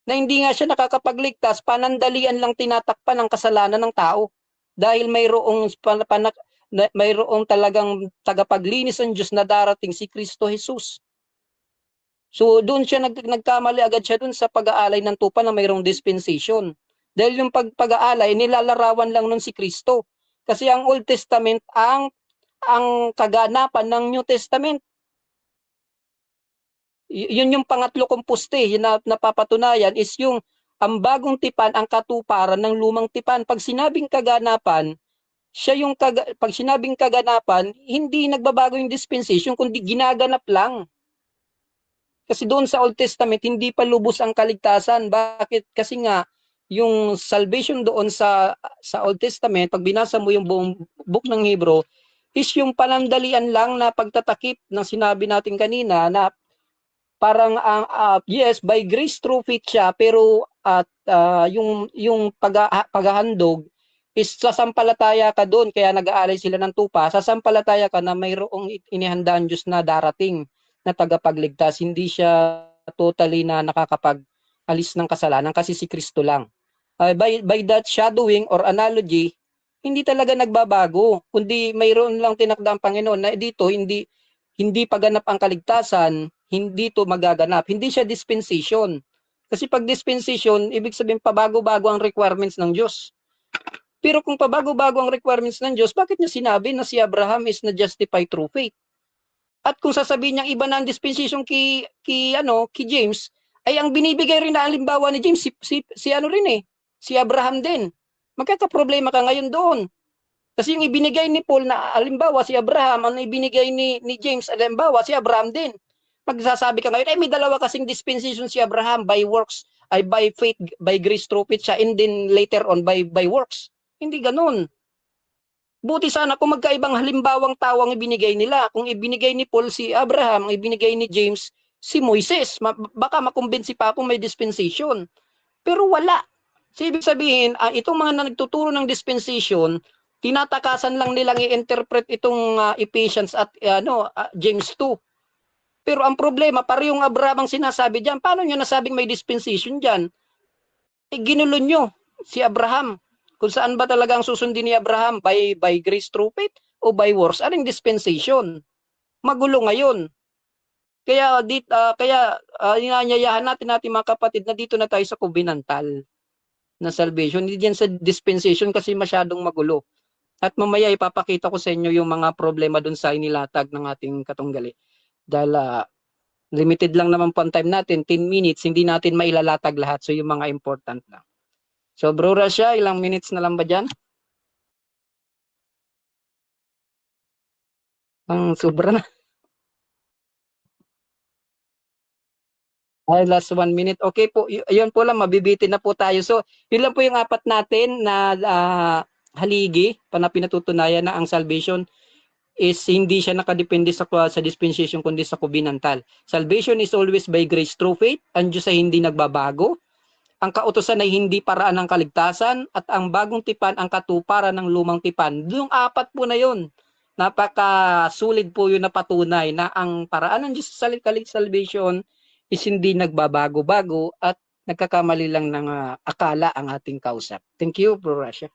Na hindi nga siya nakakapagligtas, panandalian lang tinatakpan ng kasalanan ng tao. Dahil mayroong talagang tagapaglinis ng Diyos na darating si Kristo Jesus. So doon siya nagkamali agad siya doon sa pag-aalay ng tupa na mayroong dispensation. Dahil yung pag-aalay, nilalarawan lang nun si Kristo. Kasi ang Old Testament ang kaganapan ng New Testament. Yun yung pangatlo kong poste, yun na napapatunayan is ang bagong tipan ang katuparan ng lumang tipan. Pag sinabing kaganapan, siya yung pag sinabing kaganapan, hindi nagbabago yung dispensation kundi ginaganap lang. Kasi doon sa Old Testament, hindi pa lubos ang kaligtasan. Bakit? Kasi nga, yung salvation doon sa Old Testament, pag binasa mo yung buong book ng Hebrew, is yung panandalian lang na pagtatakip ng sinabi natin kanina na parang yes, by grace through faith siya, pero at yung paghahandog is sasampalataya ka doon, kaya nag-aalay sila ng tupa, sasampalataya ka na mayroong inihandaan Diyos na darating na tagapagligtas. Hindi siya totally na nakakapag-alis ng kasalanan kasi si Kristo lang. By that shadowing or analogy, hindi talaga nagbabago, kundi mayroon lang tinakdang Panginoon na dito hindi paganap ang kaligtasan, hindi to magaganap. Hindi siya dispensation. Kasi pag dispensation, ibig sabihin pabago-bago ang requirements ng Diyos. Pero kung pabago-bago ang requirements ng Diyos, bakit niya sinabi na si Abraham is na justified through faith? At kung sasabihin niyang iba na ang dispensation ki James, ay ang binibigay rin na halimbawa ni James si ano rin si Abraham din. Magkakaproblema ka ngayon doon. Kasi yung ibinigay ni Paul na halimbawa si Abraham, ang ibinigay ni James halimbawa si Abraham din. Magsasabi ka ngayon, may dalawa kasing dispensation si Abraham, by works, ay by faith, by grace through faith siya, and then later on by works. Hindi ganun. Buti sana kung magkaibang halimbawang tao ang ibinigay nila. Kung ibinigay ni Paul si Abraham, ang ibinigay ni James si Moises, baka makumbinsi pa akong may dispensation. Pero wala. So, ibig sabihin, itong mga nagtuturo ng dispensation, tinatakasan lang nilang i-interpret itong Ephesians at James 2. Pero ang problema, parehong Abraham ang sinasabi diyan. Paano niyo nasabing may dispensation diyan? Ginulo nyo si Abraham. Kung saan ba talaga ang susundin ni Abraham? By grace through faith o by works? Anong dispensation? Magulo ngayon. Kaya inanyayahan natin mga kapatid na dito na tayo sa covenantal na salvation. Hindi diyan sa dispensation kasi masyadong magulo. At mamaya ipapakita ko sa inyo yung mga problema dun sa inilatag ng ating katunggali. Dahil limited lang naman po ang time natin, 10 minutes, hindi natin mailalatag lahat. So yung mga important lang. So Bro Rasha, ilang minutes na lang ba dyan? Ang sobra na. Ay, last 1 minute. Okay po, yun po lang, mabibitin na po tayo. So, yun lang po yung apat natin na haligi, na pinatutunayan na ang salvation is hindi siya nakadepende sa dispensation kundi sa covenantal. Salvation is always by grace through faith. Ang Diyos ay hindi nagbabago. Ang kautusan ay hindi paraan ng kaligtasan at ang bagong tipan ang katuparan ng lumang tipan. Yung apat po na yun, napaka-sulit po yun na patunay na ang paraan ng Diyos sa salvation is hindi nagbabago-bago at nagkakamali lang ng akala ang ating kausap. Thank you, Bro Rasha.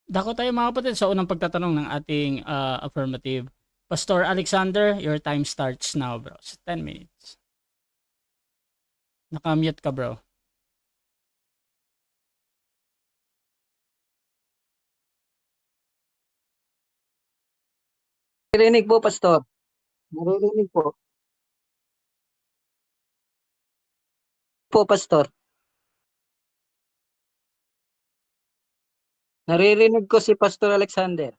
Dako tayo mga kapatid sa unang pagtatanong ng ating affirmative. Pastor Alexander, your time starts now, bro. So 10 minutes. Nakamute ka, bro. Narinig po, Pastor. Narinig po. Po, Pastor. Naririnig ko si Pastor Alexander.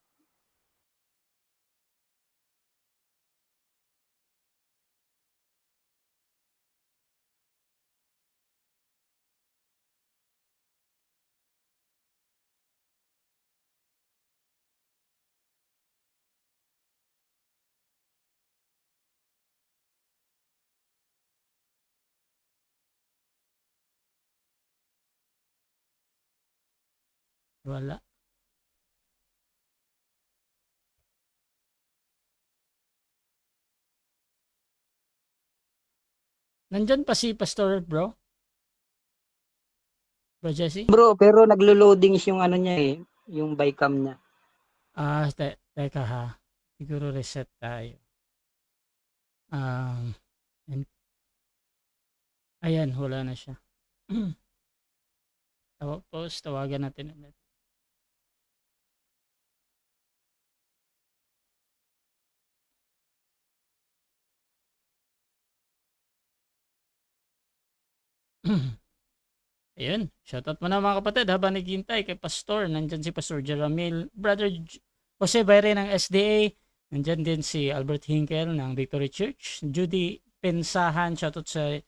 Wala. Nandyan pa si Pastor, bro? Bro Jesse? Bro, pero naglo-loading yung ano niya yung bycam niya. Teka ha. Siguro reset tayo. Ayan, wala na siya. Tapos, tawagan natin ulit. Ayun, shoutout mo na mga kapatid habang naghihintay kay Pastor. Nandyan si Pastor Jeramil, Brother Jose Bayre ng SDA. Nandyan din si Albert Hinkel ng Victory Church. Judy Pensahan, shoutout sa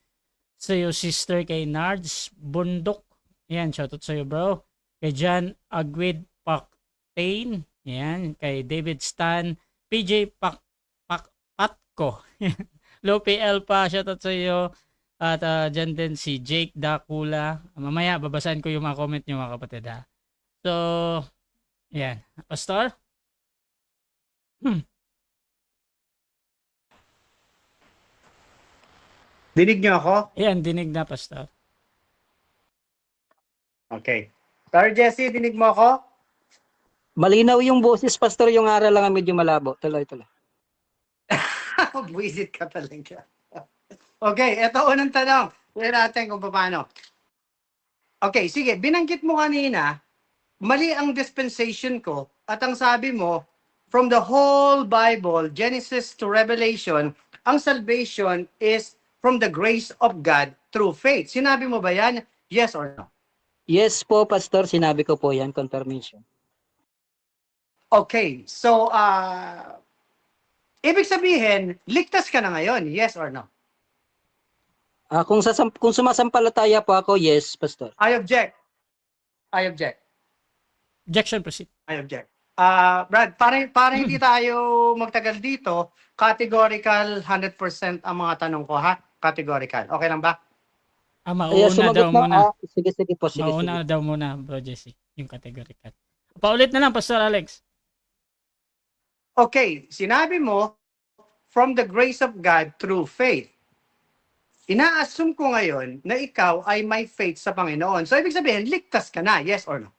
iyo sister kay Nards Bundok. Yan, shoutout sa iyo bro. Kay John Agwid Pactain. Yan, kay David Stan. PJ Patko. Lope Elpa, shoutout sa iyo. At dyan din si Jake Dakula. Mamaya, babasahin ko yung mga comment nyo mga kapatid ha. So, yan. Pastor? Dinig niyo ako? Yan, dinig na Pastor. Okay. Sir Jesse, dinig mo ako? Malinaw yung boses, Pastor, yung aral lang ang medyo malabo. Tuloy. Buisit ka talaga. Okay, eto unang tanong. Tingnan natin kung paano. Okay, sige. Binanggit mo kanina, mali ang dispensation ko at ang sabi mo, from the whole Bible, Genesis to Revelation, ang salvation is from the grace of God through faith. Sinabi mo ba yan? Yes or no? Yes po, Pastor, sinabi ko po yan, confirmation. Okay, so, ibig sabihin, ligtas ka na ngayon, yes or no? Kung sumasampalataya po ako, yes, Pastor. I object. I object. Objection, proceed. I object. Brad, para hindi tayo magtagal dito, categorical 100% ang mga tanong ko, ha? Categorical. Okay lang ba? Mauna daw muna. Sige po, sige. Mauna daw muna, Bro Jesse, yung categorical. Paulit na lang, Pastor Alex. Okay, sinabi mo, from the grace of God through faith. Ina-assume ko ngayon na ikaw ay may faith sa Panginoon. So, ibig sabihin, ligtas ka na, yes or no?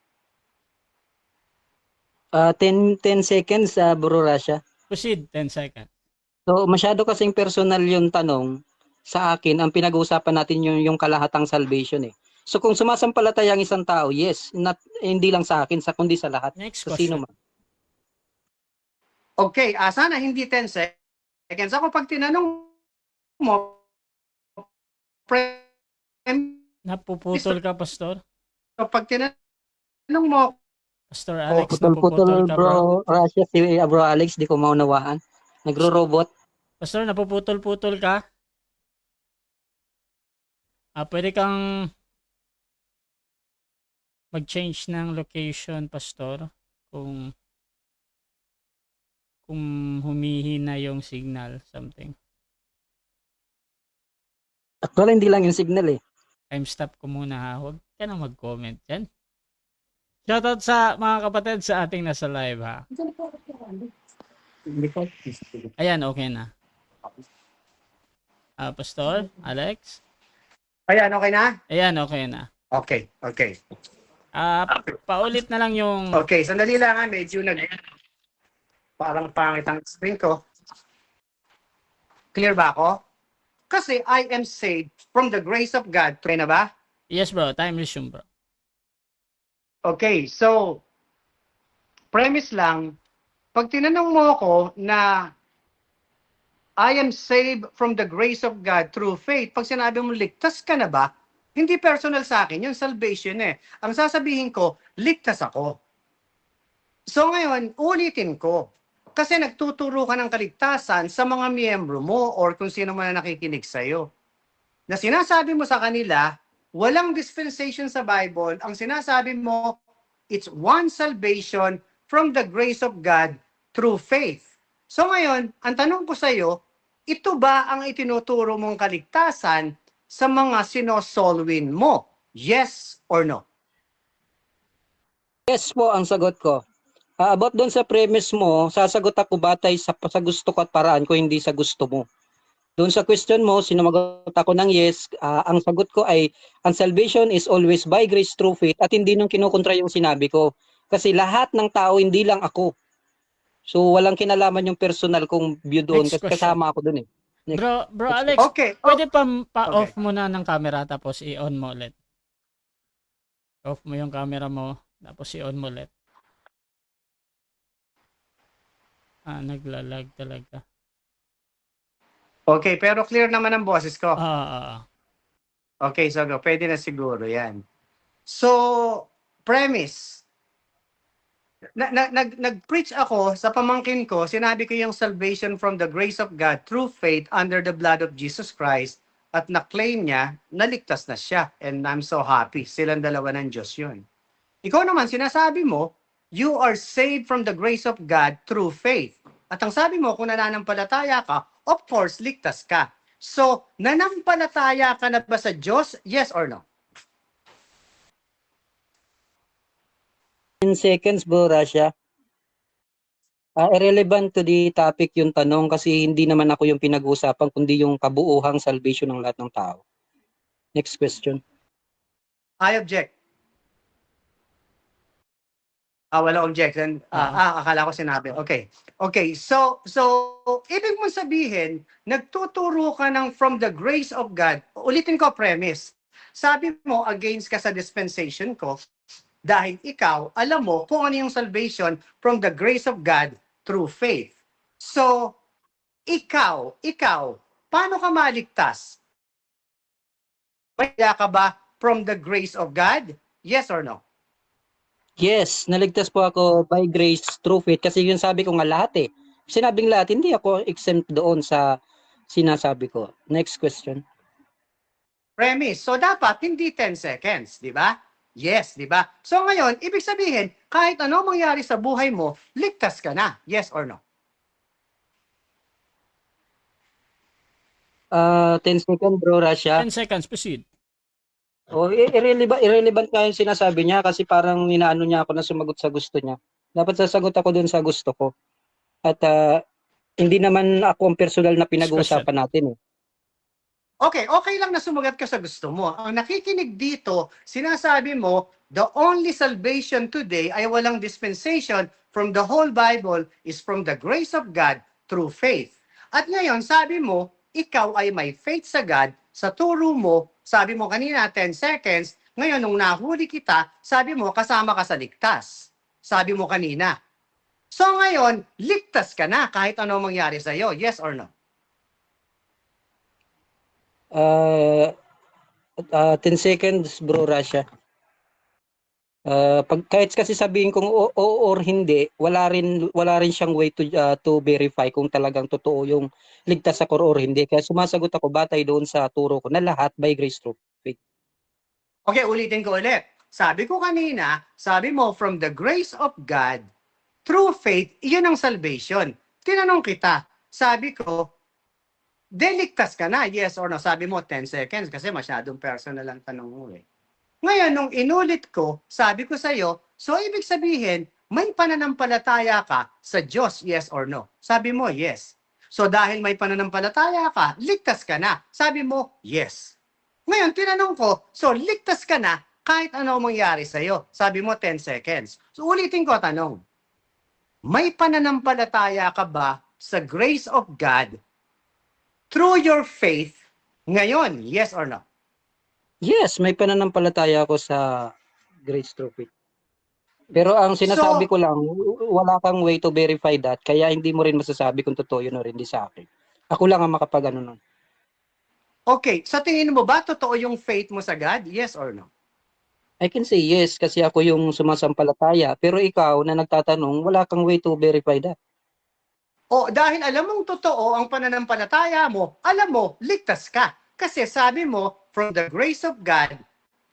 10 seconds, Bro Rasha. Proceed, 10 seconds. So, masyado kasing personal yung tanong sa akin. Ang pinag-uusapan natin yung kalahatang salvation eh. So, kung sumasampalataya ang isang tao, yes. Hindi lang sa akin, kundi sa lahat. Next Sa sino question. man. Okay, sana hindi 10 seconds. Ako pag tinanong mo, Napuputol ka, Pastor? pag tinanong mo, Pastor Alex, Putol-putol, napuputol ka, bro. Bro Rasha, si Bro Alex, di ko maunawaan. Nagro-robot. Pastor, napuputol-putol ka? Pwede kang mag-change ng location, Pastor, kung humihina yung signal, something. Actually, hindi lang yung signal eh. Time stop ko muna ha. Huwag ka nang mag-comment dyan. Shoutout sa mga kapatid sa ating nasa live ha. Ayan, okay na. Pastor, Alex? ayan, okay na? Ayan, okay na. Okay. Paulit na lang yung... Okay, sandali lang ha, medyo parang pangit ang screen ko. Clear ba ako? Kasi I am saved from the grace of God. Try na ba? Yes bro, time resume bro. Okay, so, premise lang, pag tinanong mo ako na I am saved from the grace of God through faith, pag sinabi mo ligtas ka na ba, hindi personal sa akin, yung salvation eh. Ang sasabihin ko, ligtas ako. So ngayon, ulitin ko. Kasi nagtuturo ka ng kaligtasan sa mga miyembro mo or kung sino man na nakikinig sa'yo. Na sinasabi mo sa kanila, walang dispensation sa Bible. Ang sinasabi mo, it's one salvation from the grace of God through faith. So ngayon, ang tanong ko sa'yo, ito ba ang itinuturo mong kaligtasan sa mga sinosolwin mo? Yes or no? Yes po ang sagot ko. About doon sa premise mo, sasagot ako batay sa gusto ko at paraan ko, hindi sa gusto mo. Doon sa question mo, sinamagot ako ng yes, ang sagot ko ay, ang salvation is always by grace through faith at hindi nung kinukontra yung sinabi ko. Kasi lahat ng tao, hindi lang ako. So walang kinalaman yung personal kong view doon Next kasi question. kasama ako doon eh. Bro Alex, Okay. pwede pa-off Okay. muna ng camera tapos i-on mo ulit. Off mo yung camera mo tapos i-on mo ulit. Naglalag talaga. Okay, pero clear naman ang boses ko. Ah. Okay, so go. Pwede na siguro yan. So, premise, nag-preach ako sa pamangkin ko, sinabi ko yung salvation from the grace of God through faith under the blood of Jesus Christ at na-claim niya, naligtas na siya. And I'm so happy. Silang dalawa ng Diyos yun. Ikaw naman, sinasabi mo, you are saved from the grace of God through faith. At ang sabi mo, kung nananampalataya ka, of course, ligtas ka. So, nanampalataya ka na ba sa Diyos? Yes or no? 10 seconds, bro, Rasha. Irrelevant to the topic yung tanong kasi hindi naman ako yung pinag-uusapan kundi yung kabuuhang salvation ng lahat ng tao. Next question. I object. Wala objection. Akala ko sinabi. Okay. Okay, so ibig mong sabihin, nagtuturo ka ng from the grace of God. Ulitin ko premise. Sabi mo, against ka sa dispensation ko, dahil ikaw, alam mo kung ano yung salvation from the grace of God through faith. So, ikaw, paano ka maligtas? Kaya ka ba from the grace of God? Yes or no? Yes, naligtas po ako by grace through faith kasi yun sabi ko nga lahat eh. Sinabing lahat, hindi ako exempt doon sa sinasabi ko. Next question. Premise. So, dapat hindi 10 seconds, di ba? Yes, di ba? So, ngayon, ibig sabihin, kahit ano mangyari sa buhay mo, ligtas ka na. Yes or no? 10 seconds, bro, Rasha. 10 seconds, proceed. Irrelevant nga yung sinasabi niya kasi parang inaano niya ako na sumagot sa gusto niya. Dapat sasagot ako dun sa gusto ko. At hindi naman ako ang personal na pinag-uusapan natin eh. Okay lang na sumagat ka sa gusto mo. Ang nakikinig dito, sinasabi mo, the only salvation today ay walang dispensation from the whole Bible is from the grace of God through faith. At ngayon, sabi mo, ikaw ay may faith sa God, sa turo mo, sabi mo kanina 10 seconds, ngayon nung nahuli kita, sabi mo kasama ka sa ligtas. Sabi mo kanina. So ngayon, ligtas ka na kahit ano mangyari sa iyo. Yes or no? 10 seconds, bro, Rasha. Kahit kasi sabihin kung oo or hindi, wala rin siyang way to verify kung talagang totoo yung ligtas ako or hindi. Kaya sumasagot ako batay doon sa turo ko na lahat by grace through faith. Okay, ulitin ko ulit. Sabi ko kanina, sabi mo from the grace of God through faith, iyon ang salvation. Tinanong kita, sabi ko, deligtas ka na, yes or no? Sabi mo 10 seconds kasi masyadong personal ang tanong mo eh. Ngayon, nung inulit ko, sabi ko sa'yo, so ibig sabihin, may pananampalataya ka sa Diyos, yes or no? Sabi mo, yes. So dahil may pananampalataya ka, ligtas ka na. Sabi mo, yes. Ngayon, tinanong ko, so ligtas ka na kahit ano mangyari sa'yo. Sabi mo, 10 seconds. So ulitin ko tanong, may pananampalataya ka ba sa grace of God through your faith ngayon? Yes or no? Yes, may pananampalataya ako sa grace through faith. Pero ang sinasabi ko lang, wala kang way to verify that, kaya hindi mo rin masasabi kung totoo yun or hindi sa akin. Ako lang ang makapag-ano nun. Okay, sa tingin mo ba totoo yung faith mo sa God? Yes or no? I can say yes kasi ako yung sumasampalataya. Pero ikaw na nagtatanong, wala kang way to verify that. O dahil alam mong totoo ang pananampalataya mo, alam mo, ligtas ka. Kasi sabi mo, from the grace of God,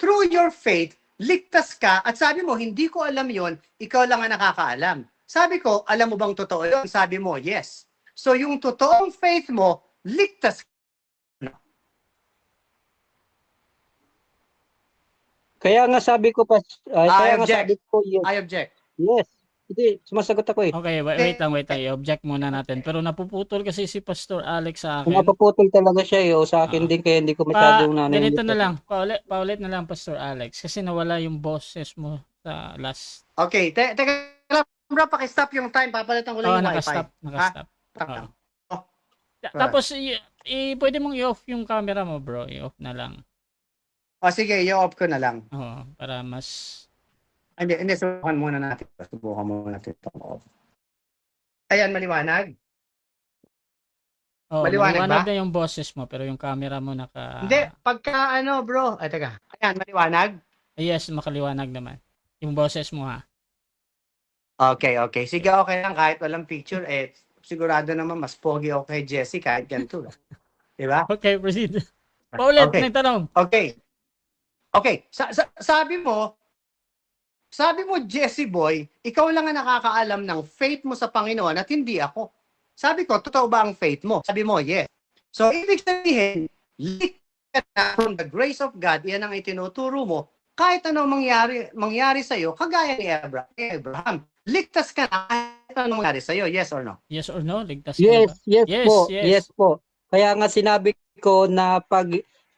through your faith, ligtas ka. At sabi mo, hindi ko alam yon, ikaw lang ang nakakaalam. Sabi ko, alam mo bang totoo yon? Sabi mo, yes. So yung totoong faith mo, ligtas ka. Kaya nga sabi ko pa, kaya nga object. sabi ko yes. I object. Yes. Hindi, sumasagot ako eh. Okay, wait lang. I-object muna natin. Pero napuputol kasi si Pastor Alex sa Kung akin. napaputol talaga siya eh, o sa akin din kaya hindi ko masyadong Ganito na lang. Paulit na lang, Pastor Alex. Kasi nawala yung boses mo sa last. Okay, teka lang, bro, pakistop yung time. Papalitan ko lang yung wifi. Nakastop. Ha? Oo. Tapos, pwede mong i-off yung camera mo, bro. I-off na lang. O sige, i-off ko na lang. Oo, para mas... Hindi, subukan muna natin. Subukan muna natin ito. Ayan, maliwanag? Oo, Maliwanag maliwanag ba? na yung boses mo, pero yung camera mo naka... Hindi, pagka bro. Ay, teka. Ayan, maliwanag? Yes, makaliwanag naman. Yung boses mo ha. Okay, okay. Sige, okay lang. Kahit walang picture, sigurado naman mas pogi ako kay Jessie kahit ganito. Di ba? Okay, proceed. Paulit Okay. ng tanong. Okay. Okay. Sabi mo, Jessie Boy, ikaw lang ang nakakaalam ng faith mo sa Panginoon at hindi ako. Sabi ko, totoo ba ang faith mo? Sabi mo, yes. So, ibig sabihin, likha na from the grace of God, yan ang itinuturo mo, kahit ano mangyari sa'yo, kagaya ni Abraham. Ligtas ka na kahit ano mangyari sa'yo, yes or no? Yes or no? Ligtas ka na Yes, ba? yes, Yes, po. yes. Yes po. Kaya nga sinabi ko na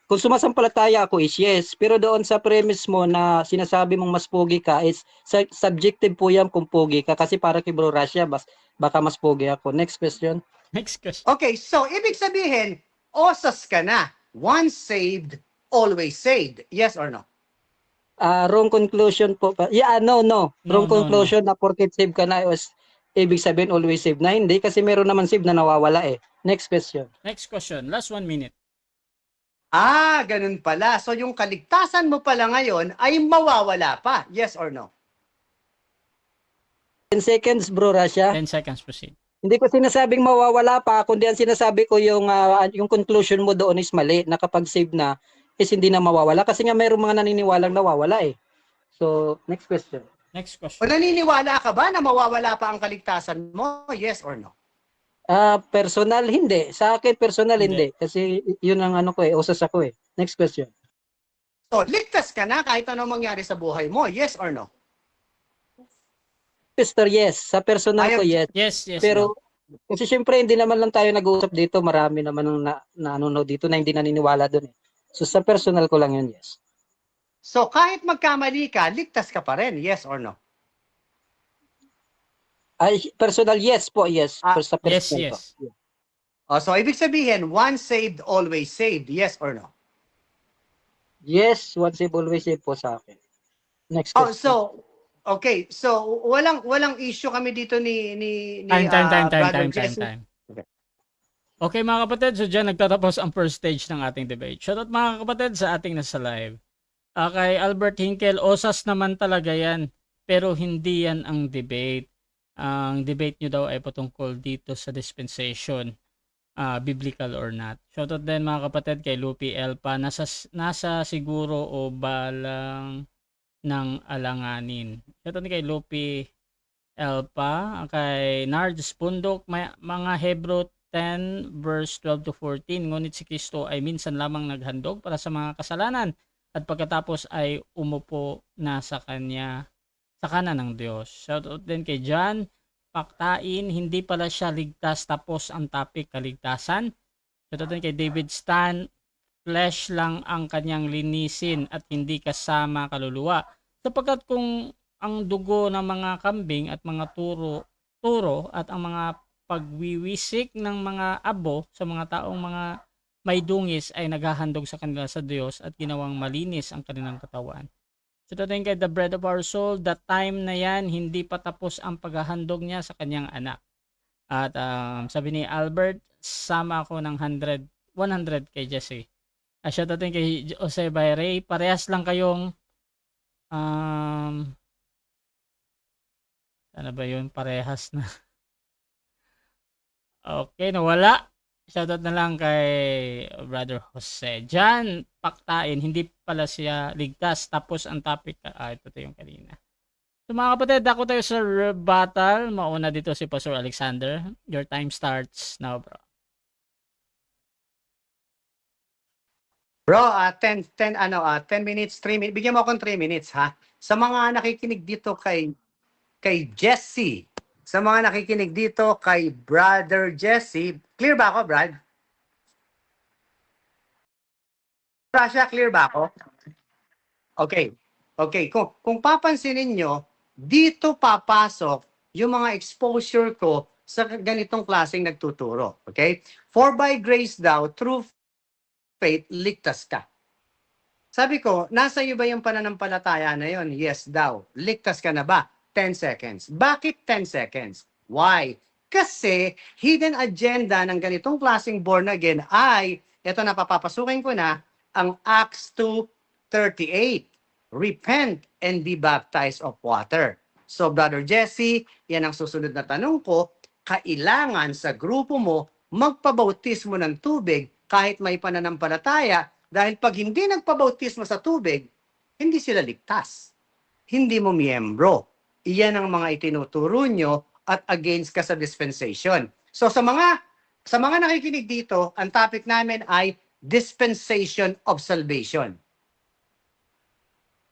kung sumasampalataya ako is yes, pero doon sa premise mo na sinasabi mong mas pogi ka is subjective po yan kung pogi ka kasi para kay Bro Russia baka mas pogi ako. Next question. Next question. Okay, so ibig sabihin, osas ka na. Once saved, always saved. Yes or no? Wrong conclusion po. No. No, Wrong no, conclusion na porket save ka na is ibig sabihin always save na hindi kasi meron naman save na nawawala eh. Next question. Next question. Last 1 minute. Ganun pala. So yung kaligtasan mo pala ngayon ay mawawala pa. Yes or no? 10 seconds, Bro Russia. 10 seconds, proceed. Hindi ko sinasabing mawawala pa, kundi ang sinasabi ko yung conclusion mo doon is mali, na kapag save na is hindi na mawawala kasi nga mayroong mga naniniwalang nawawala eh. So, next question. Next O question. naniniwala ka ba na mawawala pa ang kaligtasan mo? Yes or no? Personal hindi. Sa akin personal hindi. Kasi yun ang ano ko eh, usas ako eh. Next question. So, ligtas ka na kahit ano mangyari sa buhay mo. Yes or no? Pastor, yes. Sa personal ko, yes. Yes, yes. Pero, no. kasi syempre hindi naman lang tayo nag-uusap dito. Marami naman ang nanonood dito na hindi naniniwala doon eh. So, sa personal ko lang yun, yes. So, kahit magkamali ka, ligtas ka pa rin. Yes or no? Personal, yes po, yes. Sa Yes, personal yes. ko. So, ibig sabihin, once saved, always saved. Yes or no? Yes, once save, always save po sa akin. Next Oh, question. so, okay. So, walang issue kami dito ni Brother Jesse. Time. Okay mga kapatid, so dyan nagtatapos ang first stage ng ating debate. Shoutout mga kapatid sa ating nasa live. Kay Albert Hinkel, osas naman talaga yan. Pero hindi yan ang debate. Ang debate nyo daw ay patungkol dito sa dispensation. Biblical or not. Shoutout din mga kapatid kay Lupi Elpa. Nasa siguro o balang ng alanganin. Shoutout kay Lupi Elpa. Kay Nards Pundok. Mga Hebrew 10 verse 12 to 14. Ngunit si Kristo ay minsan lamang naghandog para sa mga kasalanan at pagkatapos ay umupo na sa kanan ng Diyos. Shoutout din kay John Paktain, hindi pala siya ligtas tapos ang topic kaligtasan. Shoutout din kay David Stan, flesh lang ang kanyang linisin at hindi kasama kaluluwa. Sapagkat kung ang dugo ng mga kambing at mga turo at ang mga pagwiwisik ng mga abo sa mga taong mga may dungis ay naghahandog sa kanila sa Diyos at ginawang malinis ang kanilang katawan. So dating kay the bread of our soul, that time na yan, hindi pa tapos ang paghahandog niya sa kanyang anak. At sabi ni Albert, sama ako ng 100 kay Jesse. Siya dating kay Jose Bayray, parehas lang kayong ano ba yun? Parehas na. Okay, nawala. Shoutout na lang kay Brother Jose. Jan Paktain, hindi pala siya ligtas. Tapos ang topic, ito yung kanina. So mga kapatid, ako tayo sa rebuttal. Mauna dito si Pastor Alexander. Your time starts now, bro. Bro, 10 minutes, 3 minutes. Bigyan mo akong 3 minutes, ha? Sa mga nakikinig dito kay Jesse, sa mga nakikinig dito kay Brother Jesse, clear ba ako, Brad? Rasha, clear ba ako? Okay. Okay, kung papansinin nyo, dito papasok yung mga exposure ko sa ganitong klaseng nagtuturo. Okay? For by grace daw, through faith, ligtas ka. Sabi ko, nasa iyo ba yung pananampalataya na yon? Yes daw. Ligtas ka na ba? 10 seconds. Bakit 10 seconds? Why? Kasi hidden agenda ng ganitong klaseng born again ay, ito na papapasukin ko na, ang Acts 2:38. repent and be baptized of water. So, Brother Jesse, yan ang susunod na tanong ko. Kailangan sa grupo mo magpabautismo ng tubig kahit may pananampalataya dahil pag hindi nagpabautismo sa tubig, hindi sila ligtas. Hindi mo miyembro. Iyan ang mga itinuturo nyo at against ka sa dispensation. So sa mga nakikinig dito, ang topic namin ay dispensation of salvation.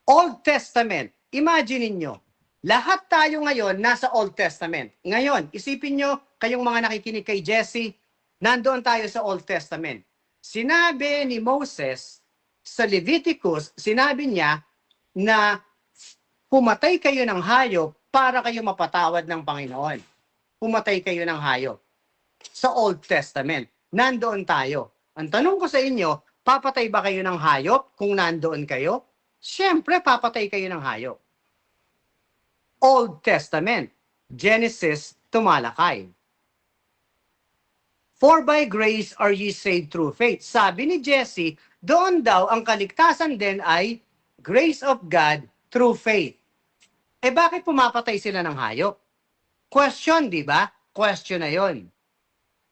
Old Testament, imagine niyo, lahat tayo ngayon nasa Old Testament. Ngayon, isipin nyo, kayong mga nakikinig kay Jesse, nandoon tayo sa Old Testament. Sinabi ni Moses sa Leviticus, sinabi niya na pumatay kayo ng hayop para kayo mapatawad ng Panginoon. Pumatay kayo ng hayop. Sa Old Testament, nandoon tayo. Ang tanong ko sa inyo, papatay ba kayo ng hayop kung nandoon kayo? Siyempre, papatay kayo ng hayop. Old Testament, Genesis to Malakay. For by grace are ye saved through faith. Sabi ni Jesse, doon daw ang kaligtasan din ay grace of God through faith. Eh bakit pumapatay sila ng hayop? Question, di ba? Question na yon.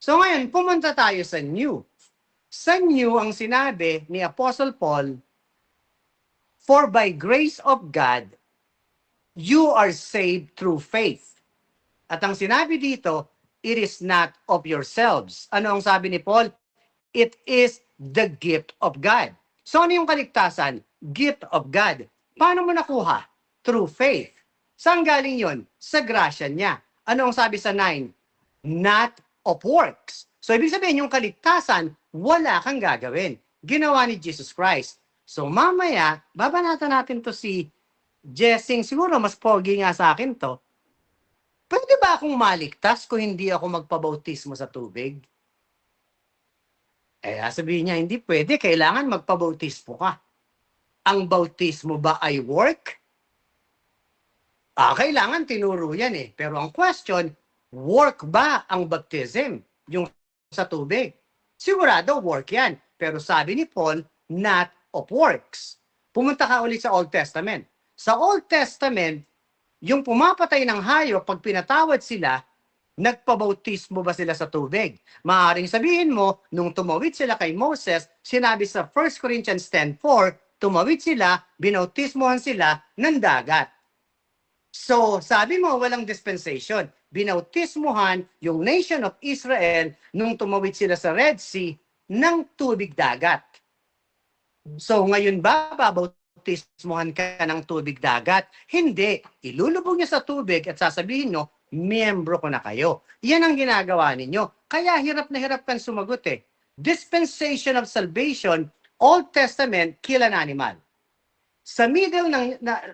So ngayon, pumunta tayo sa New. Sa New, ang sinabi ni Apostle Paul, for by grace of God, you are saved through faith. At ang sinabi dito, it is not of yourselves. Ano ang sabi ni Paul? It is the gift of God. So ano yung kaligtasan? Gift of God. Paano mo nakuha? Through faith. Saan galing yon? Sa grasya niya. Ano ang sabi sa 9? Not of works. So ibig sabihin yung kaligtasan, wala kang gagawin. Ginawa ni Jesus Christ. So mamaya, babanatan natin to si Jessing, siguro mas pogi nga sa akin to. Pwede ba akong maligtas kung hindi ako magpabautismo sa tubig? Eh, sabihin niya, hindi pwede. Kailangan magpabautismo ka. Ang bautismo ba ay work? Kailangan tinuro yan eh. Pero ang question, work ba ang baptism? Yung sa tubig? Sigurado work yan. Pero sabi ni Paul, not of works. Pumunta ka ulit sa Old Testament. Sa Old Testament, yung pumapatay ng hayop, pag pinatawad sila, nagpabautismo ba sila sa tubig? Maaaring sabihin mo, nung tumawid sila kay Moses, sinabi sa 1 Corinthians 10:4, tumawid sila, binautismohan sila ng dagat. So, sabi mo, walang dispensation. Binautismohan yung nation of Israel nung tumawid sila sa Red Sea ng tubig dagat. So, ngayon ba, babautismohan ka ng tubig dagat? Hindi. Ilulubog niya sa tubig at sasabihin nyo, miyembro ko na kayo. Yan ang ginagawa ninyo. Kaya hirap na hirap kang sumagot eh. Dispensation of salvation, Old Testament, kill an animal. Sa middle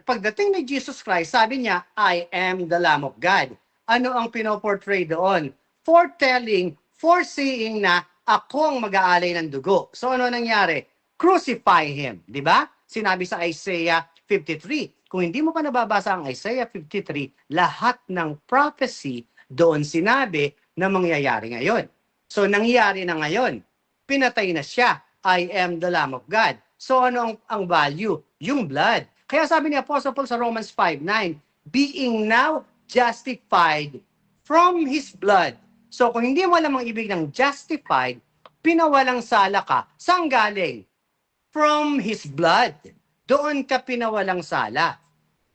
pagdating ni Jesus Christ, sabi niya, I am the Lamb of God. Ano ang pinoportray doon? Foretelling, foreseeing na ako ang mag-aalay ng dugo. So ano nangyari? Crucify him, di ba? Sinabi sa Isaiah 53. Kung hindi mo pa nababasa ang Isaiah 53, lahat ng prophecy doon sinabi na mangyayari ngayon. So nangyayari na ngayon. Pinatay na siya. I am the Lamb of God. So ano ang value? Yung blood. Kaya sabi ni Apostle Paul sa Romans 5:9, being now justified from His blood. So kung hindi mo alam ang ibig ng justified, pinawalang sala ka. Saan galing? From His blood. Doon ka pinawalang sala.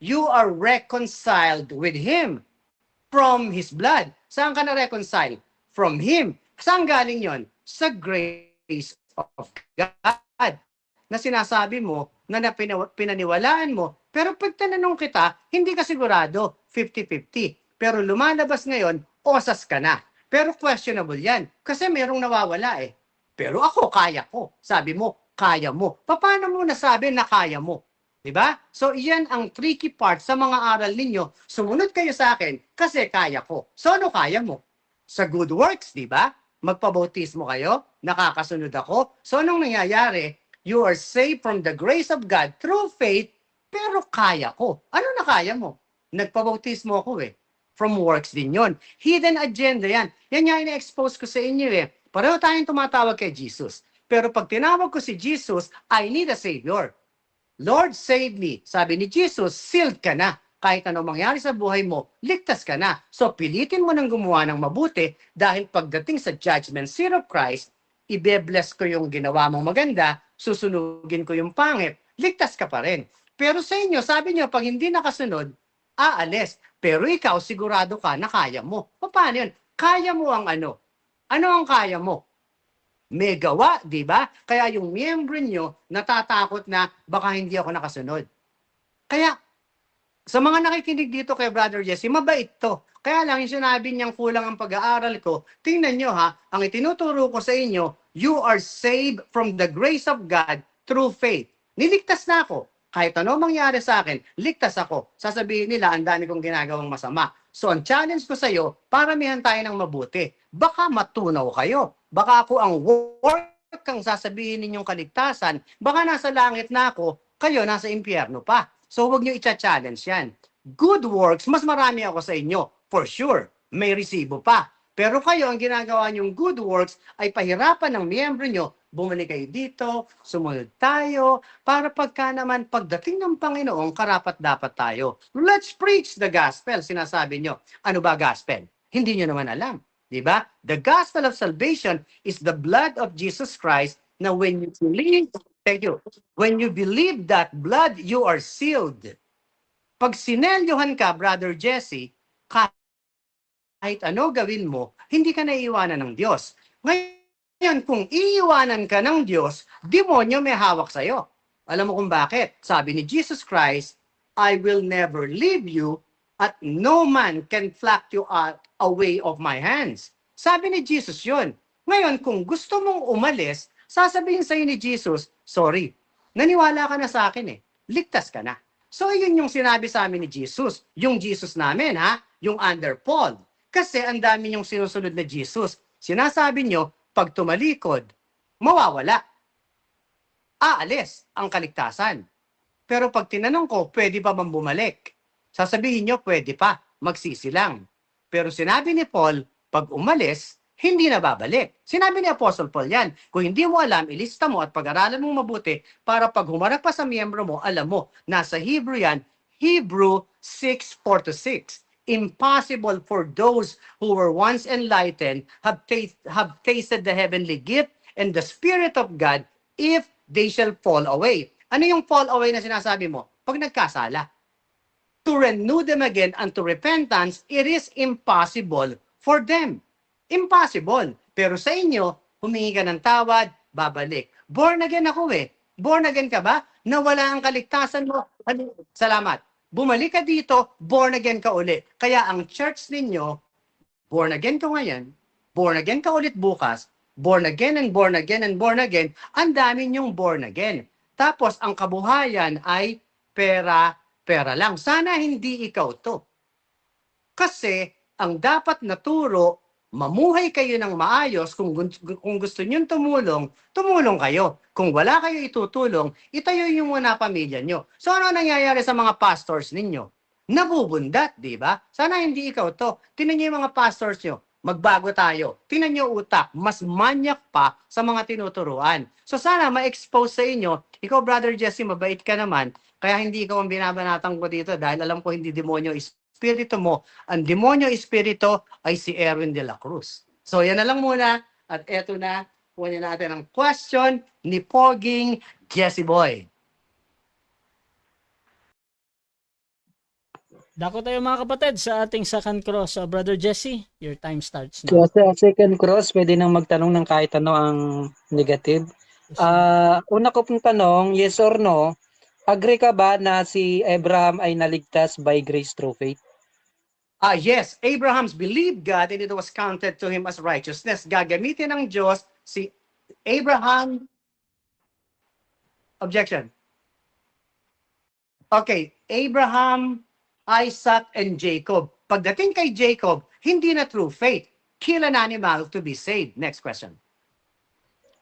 You are reconciled with Him from His blood. Saan ka na-reconcile? From Him. Saan galing yon? Sa grace of God. Na sinasabi mo, na pinaniwalaan mo, pero pag tinanong kita, hindi ka sigurado, 50-50. Pero lumalabas ngayon, osas ka na. Pero questionable yan, kasi merong nawawala eh. Pero ako, kaya ko. Sabi mo, kaya mo. Paano mo nasabi na kaya mo? Diba? So, iyan ang tricky part sa mga aral ninyo. Sumunod kayo sa akin kasi kaya ko. So, ano kaya mo? Sa good works, diba? Magpabautismo kayo, nakakasunod ako. So, anong nangyayari? You are saved from the grace of God through faith, pero kaya ko. Ano na kaya mo? Nagpabautismo ako eh. From works din yon. Hidden agenda yan. Yan nga ina-expose ko sa inyo eh. Pareho tayong tumatawag kay Jesus. Pero pag tinawag ko si Jesus, I need a Savior. Lord, save me. Sabi ni Jesus, sealed ka na. Kahit ano mangyari sa buhay mo, ligtas ka na. So pilitin mo nang gumawa ng mabuti dahil pagdating sa judgment seat of Christ, ibe-bless ko yung ginawa mong maganda, susunugin ko yung pangit, ligtas ka pa rin. Pero sa inyo, sabi niyo, pag hindi nakasunod, aalis. Pero ikaw, sigurado ka na kaya mo. Paano yun? Kaya mo ang ano? Ano ang kaya mo? May gawa, di ba? Kaya yung miyembro nyo natatakot na baka hindi ako nakasunod. Kaya, sa mga nakikinig dito kay Brother Jesse, mabait to. Kaya lang yung sinabi niyang kulang ang pag-aaral ko, tingnan nyo ha, ang itinuturo ko sa inyo, you are saved from the grace of God through faith. Niligtas na ako. Kahit ano mangyari sa akin, ligtas ako. Sasabihin nila, ang dami kong ginagawang masama. So ang challenge ko sa iyo, paramihan tayo ng mabuti. Baka matunaw kayo. Baka ako ang work kang sasabihin ninyong kaligtasan. Baka nasa langit na ako, kayo nasa impyerno pa. So huwag nyo i-challenge yan. Good works, mas marami ako sa inyo. For sure, may resibo pa. Pero kayo, ang ginagawa nyong good works ay pahirapan ng miyembro nyo. Bumalik kayo dito, sumunod tayo, para pagka naman pagdating ng Panginoon, karapat dapat tayo. Let's preach the gospel, sinasabi nyo. Ano ba gospel? Hindi nyo naman alam. Diba? The gospel of salvation is the blood of Jesus Christ na when you believe, thank you, when you believe that blood, you are sealed. Pag sinelyohan ka, Brother Jesse, kahit ano gawin mo, hindi ka naiiwanan ng Diyos. Ngayon, kung iiwanan ka ng Diyos, demonyo may hawak sa'yo. Alam mo kung bakit? Sabi ni Jesus Christ, I will never leave you at no man can pluck you away of my hands. Sabi ni Jesus yun. Ngayon, kung gusto mong umalis, sasabihin sa'yo ni Jesus, sorry, naniwala ka na sa akin eh. Ligtas ka na. So, yun yung sinabi sa amin ni Jesus. Yung Jesus namin, ha? Yung under Paul. Kasi ang dami yung sinusunod na Jesus. Sinasabi nyo, pag tumalikod, mawawala. Aalis ang kaligtasan. Pero pag tinanong ko, pwede pa bang bumalik? Sasabihin nyo, pwede pa. Magsisi lang. Pero sinabi ni Paul, pag umalis, hindi na babalik. Sinabi ni Apostle Paul yan. Kung hindi mo alam, ilista mo at pag-aralan mong mabuti para pag humarap pa sa miyembro mo, alam mo, nasa Hebrew yan, Hebrew 6:4-6. Impossible for those who were once enlightened have tasted the heavenly gift and the Spirit of God if they shall fall away. Ano yung fall away na sinasabi mo? Pag nagkasala. To renew them again unto repentance, it is impossible for them. Impossible. Pero sa inyo, humingi ka ng tawad, babalik. Born again ako eh. Born again ka ba? Nawala ang kaligtasan mo. Salamat. Bumalik ka dito, born again ka uli. Kaya ang church ninyo, born again ka ngayon, born again ka ulit bukas, born again and born again and born again, ang dami nyong born again. Tapos ang kabuhayan ay pera lang. Sana hindi ikaw to. Kasi ang dapat naturo, mamuhay kayo ng maayos. Kung gusto nyo tumulong kayo. Kung wala kayo itutulong, itayo nyo muna pamilya nyo. So ano nangyayari sa mga pastors ninyo? Nabubundat, di ba? Sana hindi ikaw to. Tingnan nyo yung mga pastors nyo. Magbago tayo. Tingnan nyo utak. Mas manyak pa sa mga tinuturuan. So sana ma-expose sa inyo. Ikaw, Brother Jesse, mabait ka naman. Kaya hindi ikaw ang binabanatan ko dito dahil alam ko hindi demonyo espiritu mo. Ang demonyo espiritu ay si Erwin de la Cruz. So yan na lang muna. At eto na, kunin natin ang question ni Poging Jesse Boy. Dako tayo mga kapatid sa ating second cross. Brother Jesse, your time starts So, now. sa second cross, pwede nang magtanong ng kahit ano ang negative. Una ko pong tanong, yes or no, agree ka ba na si Abraham ay naligtas by grace through faith? Yes, Abraham's believed God and it was counted to him as righteousness. Gagamitin ng Diyos si Abraham. Objection. Okay, Abraham, Isaac, and Jacob. Pagdating kay Jacob, hindi na through faith. Kill an animal to be saved. Next question.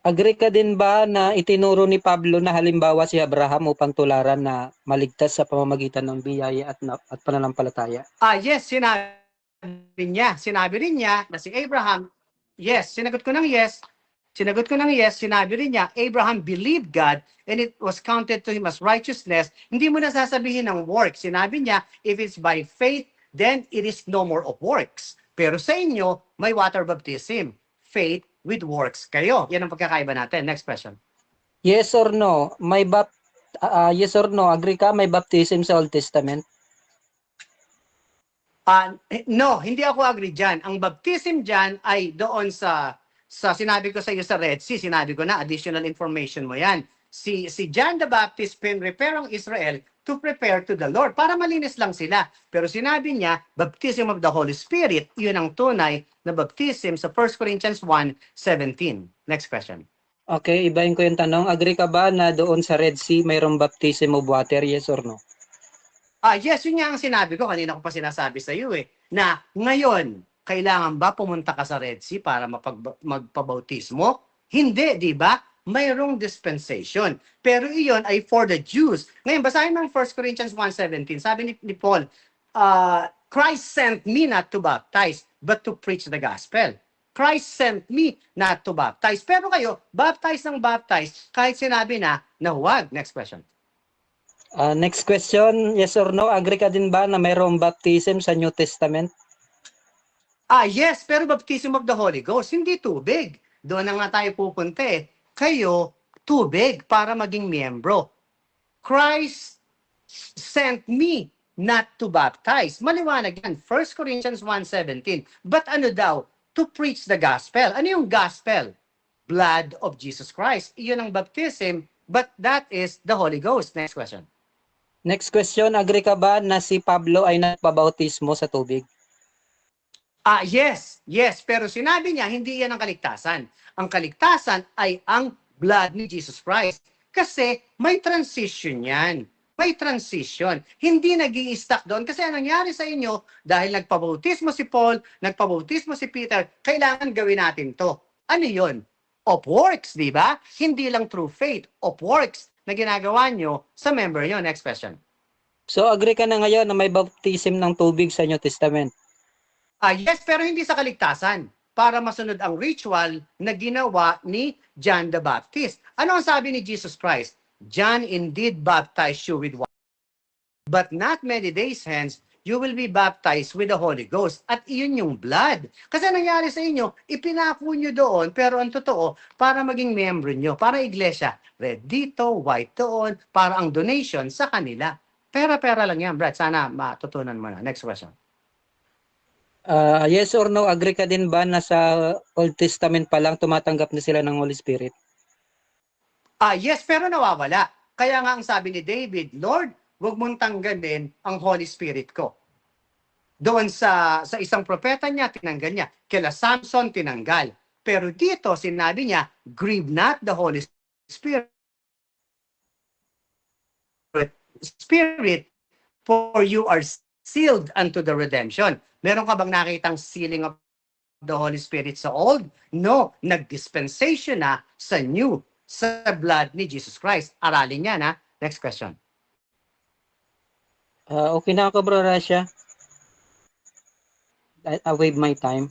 Agree ka din ba na itinuro ni Pablo na halimbawa si Abraham upang tularan na maligtas sa pamamagitan ng biyaya at pananampalataya? Yes, sinabi rin niya na si Abraham, yes, sinagot ko ng yes, Sinagot ko ng yes, sinabi rin niya, Abraham believed God and it was counted to him as righteousness. Hindi mo na sasabihin ng works. Sinabi niya, if it's by faith, then it is no more of works. Pero sa inyo, may water baptism. Faith with works kayo. Yan ang pagkakaiba natin. Next question. Yes or no? Yes or no? Agree ka may baptism sa Old Testament? No, hindi ako agree dyan. Ang baptism dyan ay doon sa sinabi ko sa iyo sa Red Sea, sinabi ko na additional information mo yan. Si John the Baptist prepare ang Israel to prepare to the Lord para malinis lang sila. Pero sinabi niya, baptism of the Holy Spirit, yun ang tunay na baptism sa 1 Corinthians 1:17. Next question. Okay, ibahin ko yung tanong. Agree ka ba na doon sa Red Sea mayroong baptism of water? Yes or no? Yes, yun nga ang sinabi ko. Kanina ko pa sinasabi sa iyo na ngayon, kailangan ba pumunta ka sa Red Sea para magpabautismo? Hindi, di ba? Mayroong dispensation. Pero iyon ay for the Jews. Ngayon, basahin mo ang 1 Corinthians 1:17. Sabi ni Paul, Christ sent me not to baptize, but to preach the gospel. Christ sent me not to baptize. Pero kayo, baptize ng baptize, kahit sinabi na huwag. Next question. Next question, yes or no? Agree ka din ba na mayroong baptism sa New Testament? Yes, pero baptism of the Holy Ghost, hindi tubig. Doon na nga tayo pupunta Kayo, tubig para maging miyembro. Christ sent me not to baptize. Maliwanag yan, 1 Corinthians 1:17. But ano daw? To preach the gospel. Ano yung gospel? Blood of Jesus Christ. Iyon ang baptism, but that is the Holy Ghost. Next question. Next question, agree ka ba na si Pablo ay nagpabautismo sa tubig? Yes. Pero sinabi niya, hindi yan ang kaligtasan. Ang kaligtasan ay ang blood ni Jesus Christ. Kasi may transition yan. May transition. Hindi nag-i-stuck doon. Kasi anong nangyari sa inyo, dahil nagpabautismo si Paul, nagpabautismo si Peter, kailangan gawin natin to. Ano yun? Of works, di ba? Hindi lang through faith. Of works na ginagawa nyo sa member nyo. Next question. So agree ka na ngayon na may baptism ng tubig sa New Testament? Yes, pero hindi sa kaligtasan. Para masunod ang ritual na ginawa ni John the Baptist. Ano ang sabi ni Jesus Christ? John indeed baptized you with water, but not many days hence, you will be baptized with the Holy Ghost. At iyon yung blood. Kasi nangyari sa inyo, ipinako nyo doon, pero ang totoo, para maging member nyo, para iglesia, red dito, white doon, para ang donation sa kanila. Pera-pera lang yan, Brad. Sana matutunan mo na. Next question. Yes or no, agree ka din ba na sa Old Testament pa lang tumatanggap na sila ng Holy Spirit? Yes, pero nawawala. Kaya nga ang sabi ni David, Lord, huwag mong tanggalin ang Holy Spirit ko. Doon sa isang propeta niya, tinanggal niya. Kila Samson, tinanggal. Pero dito, sinabi niya, grieve not the Holy Spirit, for you are sealed unto the redemption. Meron ka bang nakitang sealing of the Holy Spirit sa old? No, nag-dispensation na sa new, sa blood ni Jesus Christ. Aralin niya na. Next question. Okay na ako, Bro Rasha. I waive my time.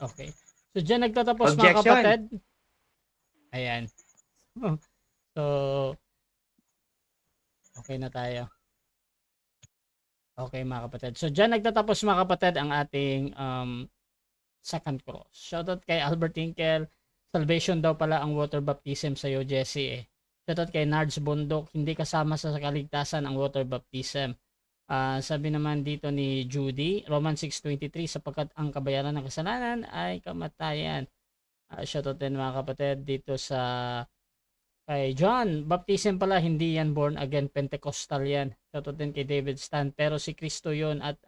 Okay. So, dyan nagtatapos mga Objection. kapatid. Ayan. So, okay na tayo. Okay mga kapatid. So, dyan nagtatapos mga kapatid ang ating second cross. Shoutout kay Albert Tinkel. Salvation daw pala ang water baptism sa iyo, Jesse. Shoutout kay Nards Bundok. Hindi kasama sa kaligtasan ang water baptism. Sabi naman dito ni Judy, Romans 6:23, sapagkat ang kabayaran ng kasalanan ay kamatayan. Shoutout din mga kapatid dito sa kay John, baptism pala, hindi yan born again, Pentecostal yan. Shoutout din kay David Stan, pero si Kristo yun at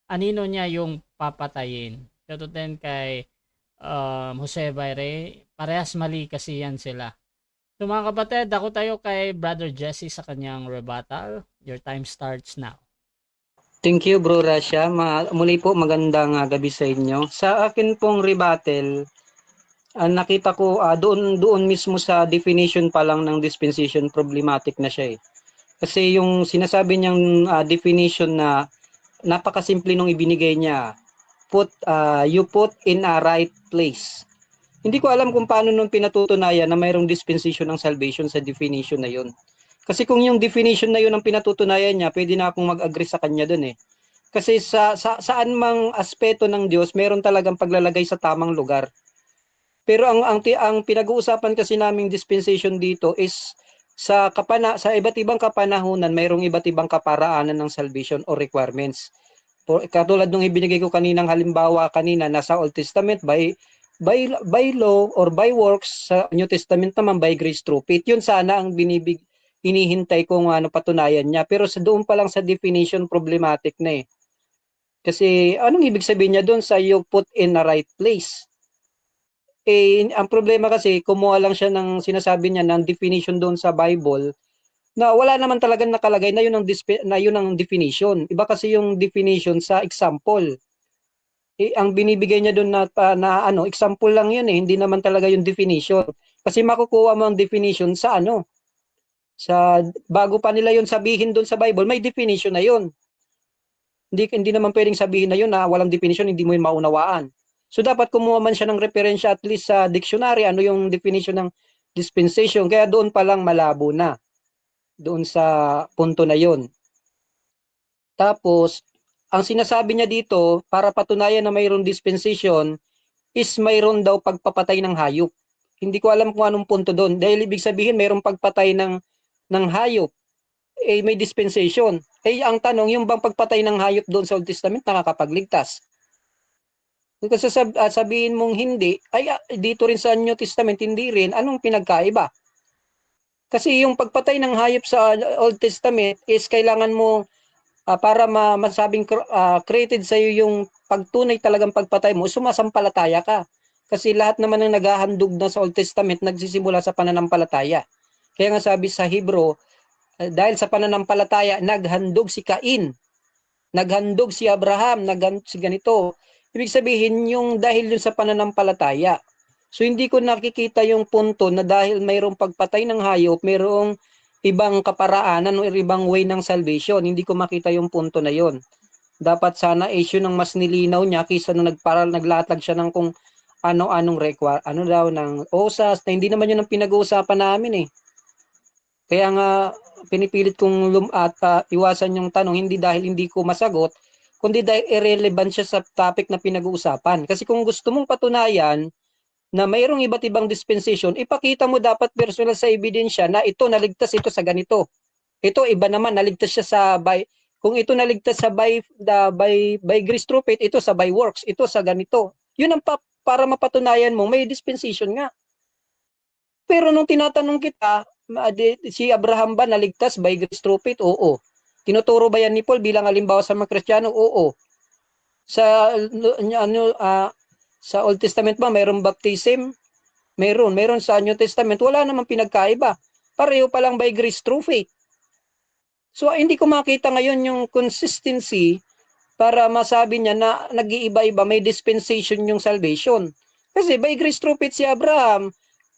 anino niya yung papatayin. Shoutout din kay Jose Bayre, parehas mali kasi yan sila. So mga kapatid, ako tayo kay Brother Jesse sa kanyang rebuttal. Your time starts now. Thank you, Bro Rasha. Muli po, magandang gabi sa inyo. Sa akin pong rebuttal, nakita ko doon mismo sa definition pa lang ng dispensation, problematic na siya. Kasi yung sinasabi niyang definition na napakasimple nung ibinigay niya, you put in a right place. Hindi ko alam kung paano nung pinatutunayan na mayroong dispensation ng salvation sa definition na yun. Kasi kung yung definition na yun ang pinatutunayan niya, pwede na akong mag-agree sa kanya dun eh. Kasi saan mang aspeto ng Diyos, meron talagang paglalagay sa tamang lugar. Pero ang pinag-uusapan kasi naming dispensation dito is sa iba't ibang kapanahunan, mayroong iba't ibang kaparaanan ng salvation or requirements. Katulad nung ibinigay ko kaninang halimbawa kanina, nasa Old Testament by law or by works, sa New Testament naman by grace through faith. Yun sana ang hinihintay kong patunayan niya. Pero doon pa lang sa definition, problematic na eh. Kasi anong ibig sabihin niya doon sa you put in a right place? Eh, ang problema kasi, kumuha lang siya ng sinasabi niya ng definition doon sa Bible na wala naman talagang nakalagay na yun ang definition. Iba kasi yung definition sa example. Eh, ang binibigay niya doon na example lang yun eh, hindi naman talaga yung definition. Kasi makukuha mo ang definition sa bago pa nila yun sabihin doon sa Bible, may definition na yun. Hindi naman pwedeng sabihin na yun na walang definition, hindi mo yun maunawaan. So dapat kumuha man siya ng referensya at least sa dictionary, ano yung definition ng dispensation. Kaya doon pa lang malabo na. Doon sa punto na yun. Tapos, ang sinasabi niya dito, para patunayan na mayroong dispensation, is mayroon daw pagpapatay ng hayop. Hindi ko alam kung anong punto doon. Dahil ibig sabihin, mayroong pagpatay ng hayop. Eh, may dispensation. Eh, ang tanong, yung bang pagpatay ng hayop doon sa Old Testament, nakakapagligtas? Kasi sabihin mong hindi, ay dito rin sa New Testament, hindi rin, anong pinagkaiba? Kasi yung pagpatay ng hayop sa Old Testament is kailangan mo, para masabing created sa iyo yung pagtunay talagang pagpatay mo, sumasampalataya ka. Kasi lahat naman ng naghahandog na sa Old Testament, nagsisimula sa pananampalataya. Kaya nga sabi sa Hebrew, dahil sa pananampalataya, naghandog si Cain, naghandog si Abraham, naghandog si ganito. Ibig sabihin, yung dahil yun sa pananampalataya. So, hindi ko nakikita yung punto na dahil mayroong pagpatay ng hayop, mayroong ibang kaparaanan o ibang way ng salvation. Hindi ko makita yung punto na yon. Dapat sana issue ng mas nilinaw niya kaysa nung naglatag siya ng kung ano-anong ng OSAS, na hindi naman yun ang pinag-uusapan namin eh. Kaya nga, pinipilit kong iwasan yung tanong, hindi dahil hindi ko masagot, kundi dahil irrelevant siya sa topic na pinag-uusapan. Kasi kung gusto mong patunayan na mayroong iba't ibang dispensation, ipakita mo dapat personal sa ebidensya na ito naligtas ito sa ganito. Ito iba naman, naligtas siya kung ito naligtas sa by grace through faith, ito sa by works, ito sa ganito. Yun ang para mapatunayan mo, may dispensation nga. Pero nung tinatanong kita, si Abraham ba naligtas by grace through faith? Oo. Tinuturo ba yan ni Paul bilang halimbawa sa mga Kristiyano? Oo. Sa Old Testament ba mayroong baptism? Meron sa New Testament, wala namang pinagkaiba. Pareho pa lang by grace through faith. So hindi ko makita ngayon yung consistency para masabi niya na nag-iiba-iba, may dispensation yung salvation. Kasi by grace through faith si Abraham,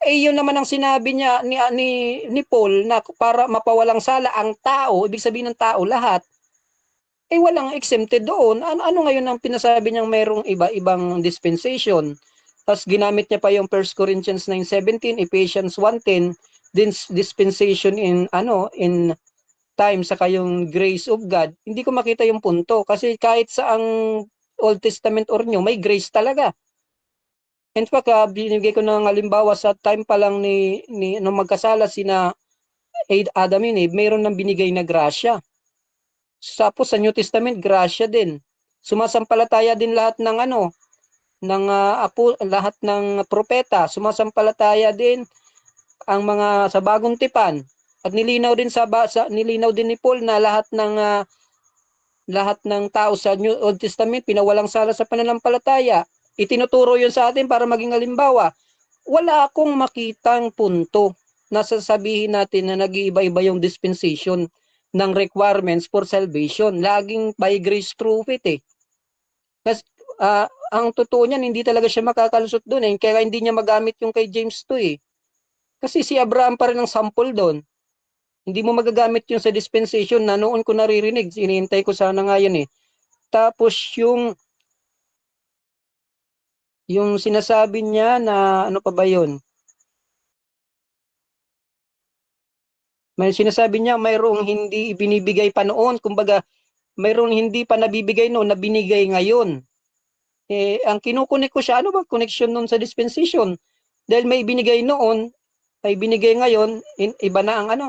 yun naman ang sinabi niya ni Paul na para mapawalang sala ang tao, ibig sabihin ng tao lahat, walang exempted doon. Ano ngayon ang pinasabi niyang mayroong iba-ibang dispensation? Tapos ginamit niya pa yung 1 Corinthians 9:17, Ephesians 1:10, dispensation in time saka yung grace of God. Hindi ko makita yung punto kasi kahit sa ang Old Testament or New, may grace talaga. In fact, binigay ko ng halimbawa sa time pa lang nung magkasala sina Adam and Eve, mayroon nang binigay na grasya. Tapos sa New Testament, grasya din. Sumasampalataya din lahat ng lahat ng propeta. Sumasampalataya din ang mga sa bagong tipan. At nilinaw din nilinaw din ni Paul na lahat ng tao sa Old Testament pinawalang sala sa pananampalataya. Itinuturo yun sa atin para maging halimbawa. Wala akong makitang punto na sasabihin natin na nag-iiba-iba yung dispensation ng requirements for salvation. Laging by grace through faith eh. Kasi ang totoo niyan, hindi talaga siya makakalusot doon eh. Kaya hindi niya magamit yung kay James 2 eh. Kasi si Abraham pa rin ang sample doon. Hindi mo magagamit yung sa dispensation na noon ko naririnig. Inihintay ko sana nga yun eh. Tapos yung Yung sinasabi niya na ano pa ba yun? May sinasabi niya mayroong hindi ibinibigay pa noon. Kumbaga, mayroong hindi pa nabibigay noon na binigay ngayon. Ang kinukunik ko siya, ano ba connection nun sa dispensation? Dahil may binigay noon, may binigay ngayon, iba na ang ano.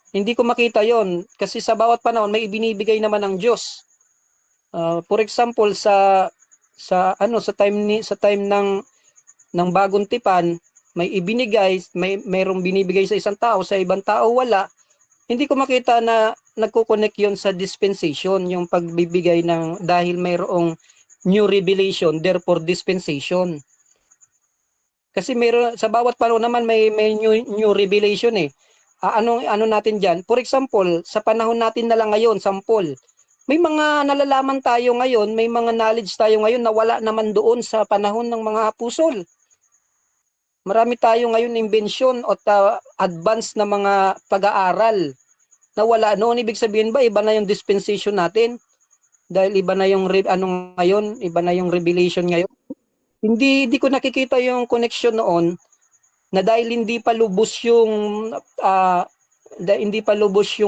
Hindi ko makita yon kasi sa bawat panahon may ibinibigay naman ng Diyos. For example, sa time ng bagong tipan, may ibinigay, mayroong binibigay sa isang tao, sa ibang tao wala. Hindi ko makita na nagko-connect yon sa dispensation, yung pagbibigay ng dahil mayroong new revelation, therefore dispensation. Kasi mayroon sa bawat panahon naman may new revelation eh. Ano natin diyan? For example, sa panahon natin na lang ngayon, sample. May mga nalalaman tayo ngayon, may mga knowledge tayo ngayon na wala naman doon sa panahon ng mga apostol. Marami tayo ngayon invention o advanced na mga pag-aaral na wala noon. Ibig sabihin ba iba na yung dispensation natin? Dahil iba na yung ngayon, iba na yung revelation ngayon. Hindi ko nakikita yung connection noon na dahil hindi pa lubos yung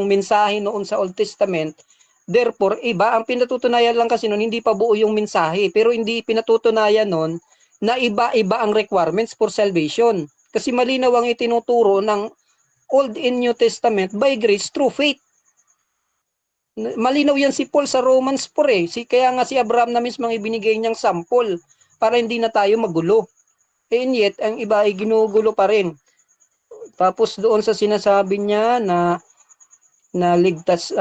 mensahe noon sa Old Testament, therefore iba ang pinatutunayan lang kasi noon, hindi pa buo yung mensahe, pero hindi pinatutunayan noon na iba-iba ang requirements for salvation. Kasi malinaw ang itinuturo ng Old and New Testament by grace through faith. Malinaw yan si Paul sa Romans 4 eh. Kaya nga si Abraham na mismo ang ibinigay niyang sample para hindi na tayo magulo. And yet, ang iba ay ginugulo pa rin. Tapos doon sa sinasabi niya na ligtas,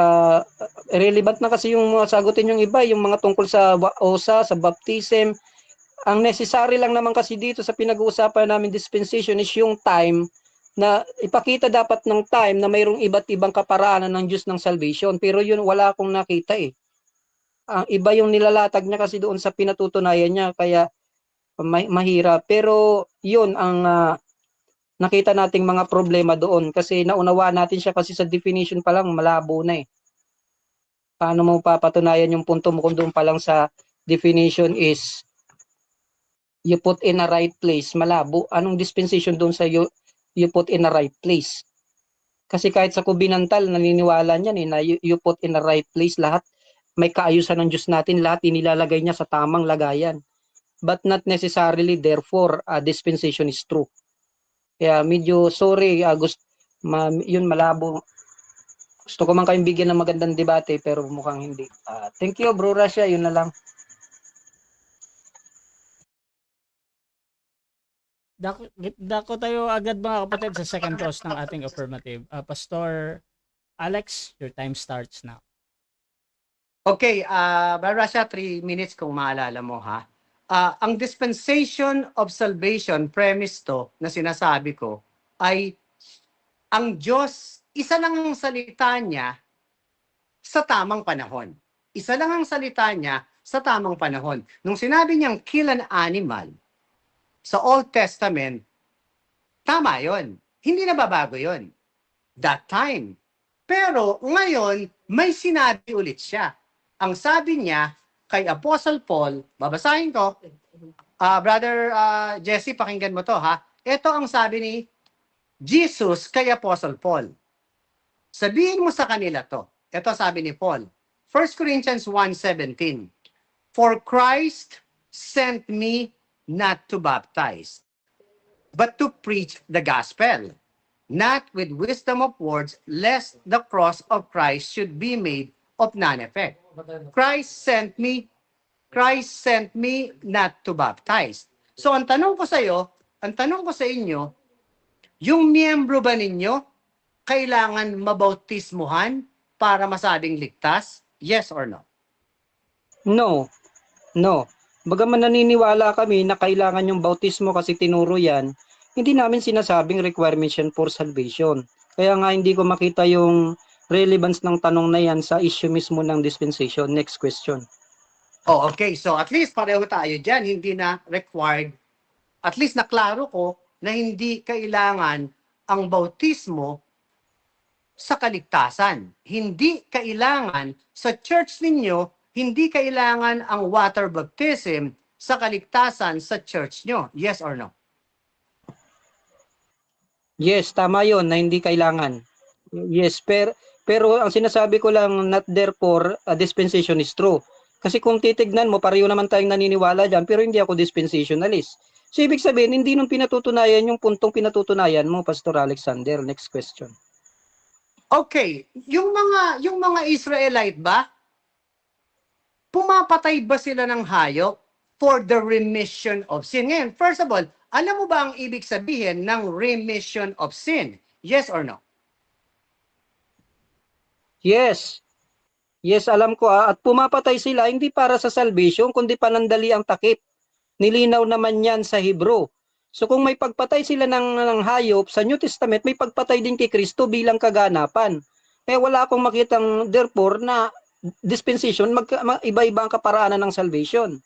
relevant na kasi yung mga sagutin yung iba, yung mga tungkol sa OSA, sa baptism. Ang necessary lang naman kasi dito sa pinag-uusapan namin dispensation is yung time na ipakita dapat ng time na mayroong iba't ibang kaparaanan ng Diyos ng salvation. Pero yun wala akong nakita eh. Ang iba yung nilalatag niya kasi doon sa pinatutunayan niya, kaya mahirap. Pero yun ang nakita nating mga problema doon kasi naunawa natin siya kasi sa definition pa lang malabo na eh. Paano mo papatunayan yung punto mo kung doon pa lang sa definition is you put in a right place? Malabo. Anong dispensation doon sa you put in a right place? Kasi kahit sa kubinantal, naniniwala niyan eh, na you put in a right place, lahat may kaayusan ng Diyos natin, lahat inilalagay niya sa tamang lagayan. But not necessarily, therefore, dispensation is true. Kaya medyo sorry, yun malabo. Gusto ko man kayong bigyan ng magandang debate, pero mukhang hindi. Thank you, Bro Rasha, yun na lang. Dako tayo agad mga kapatid sa second clause ng ating affirmative. Pastor Alex, your time starts now. Okay, Brother Rasha, 3 minutes kung maalala mo ha. Ang dispensation of salvation premise to na sinasabi ko ay ang Diyos, isa lang ang salita niya sa tamang panahon. Isa lang ang salita niya sa tamang panahon. Nung sinabi niyang kill an animal sa Old Testament, tama yon. Hindi na babago yon. That time. Pero ngayon, may sinabi ulit siya. Ang sabi niya kay Apostle Paul, babasahin ko, Brother Jesse, pakinggan mo to ha. Ito ang sabi ni Jesus kay Apostle Paul. Sabihin mo sa kanila to. Ito sabi ni Paul. 1 Corinthians 1:17. For Christ sent me not to baptize, but to preach the gospel, not with wisdom of words, lest the cross of Christ should be made of none effect. Christ sent me not to baptize. So ang tanong ko sa inyo, yung miyembro ba ninyo kailangan mabautismuhan para masabing ligtas? Yes or no? No. Bagaman naniniwala kami na kailangan yung bautismo kasi tinuro yan, hindi namin sinasabing requirements yan for salvation. Kaya nga hindi ko makita yung relevance ng tanong na yan sa issue mismo ng dispensation. Next question. Oh, okay. So at least pareho tayo dyan. Hindi na required. At least naklaro ko na hindi kailangan ang bautismo sa kaligtasan. Hindi kailangan sa church ninyo hindi kailangan ang water baptism sa kaligtasan sa church nyo. Yes or no? Yes, tama 'yon na hindi kailangan. Yes, pero ang sinasabi ko lang, not therefore a dispensation is true. Kasi kung titignan mo, pareho naman tayong naniniwala diyan, pero hindi ako dispensationalist. So ibig sabihin, hindi nung pinatutunayan yung puntong pinatutunayan mo, Pastor Alexander. Next question. Okay, yung mga Israelite ba, pumapatay ba sila ng hayop for the remission of sin? Ngayon, first of all, alam mo ba ang ibig sabihin ng remission of sin? Yes or no? Yes. Yes, alam ko at pumapatay sila hindi para sa salvation kundi panandali ang takip. Nilinaw naman 'yan sa Hebrew. So kung may pagpatay sila ng hayop sa New Testament, may pagpatay din kay Kristo bilang kaganapan. Kaya wala akong makitang therefore na dispensation iba-iba ang kaparaanan ng salvation.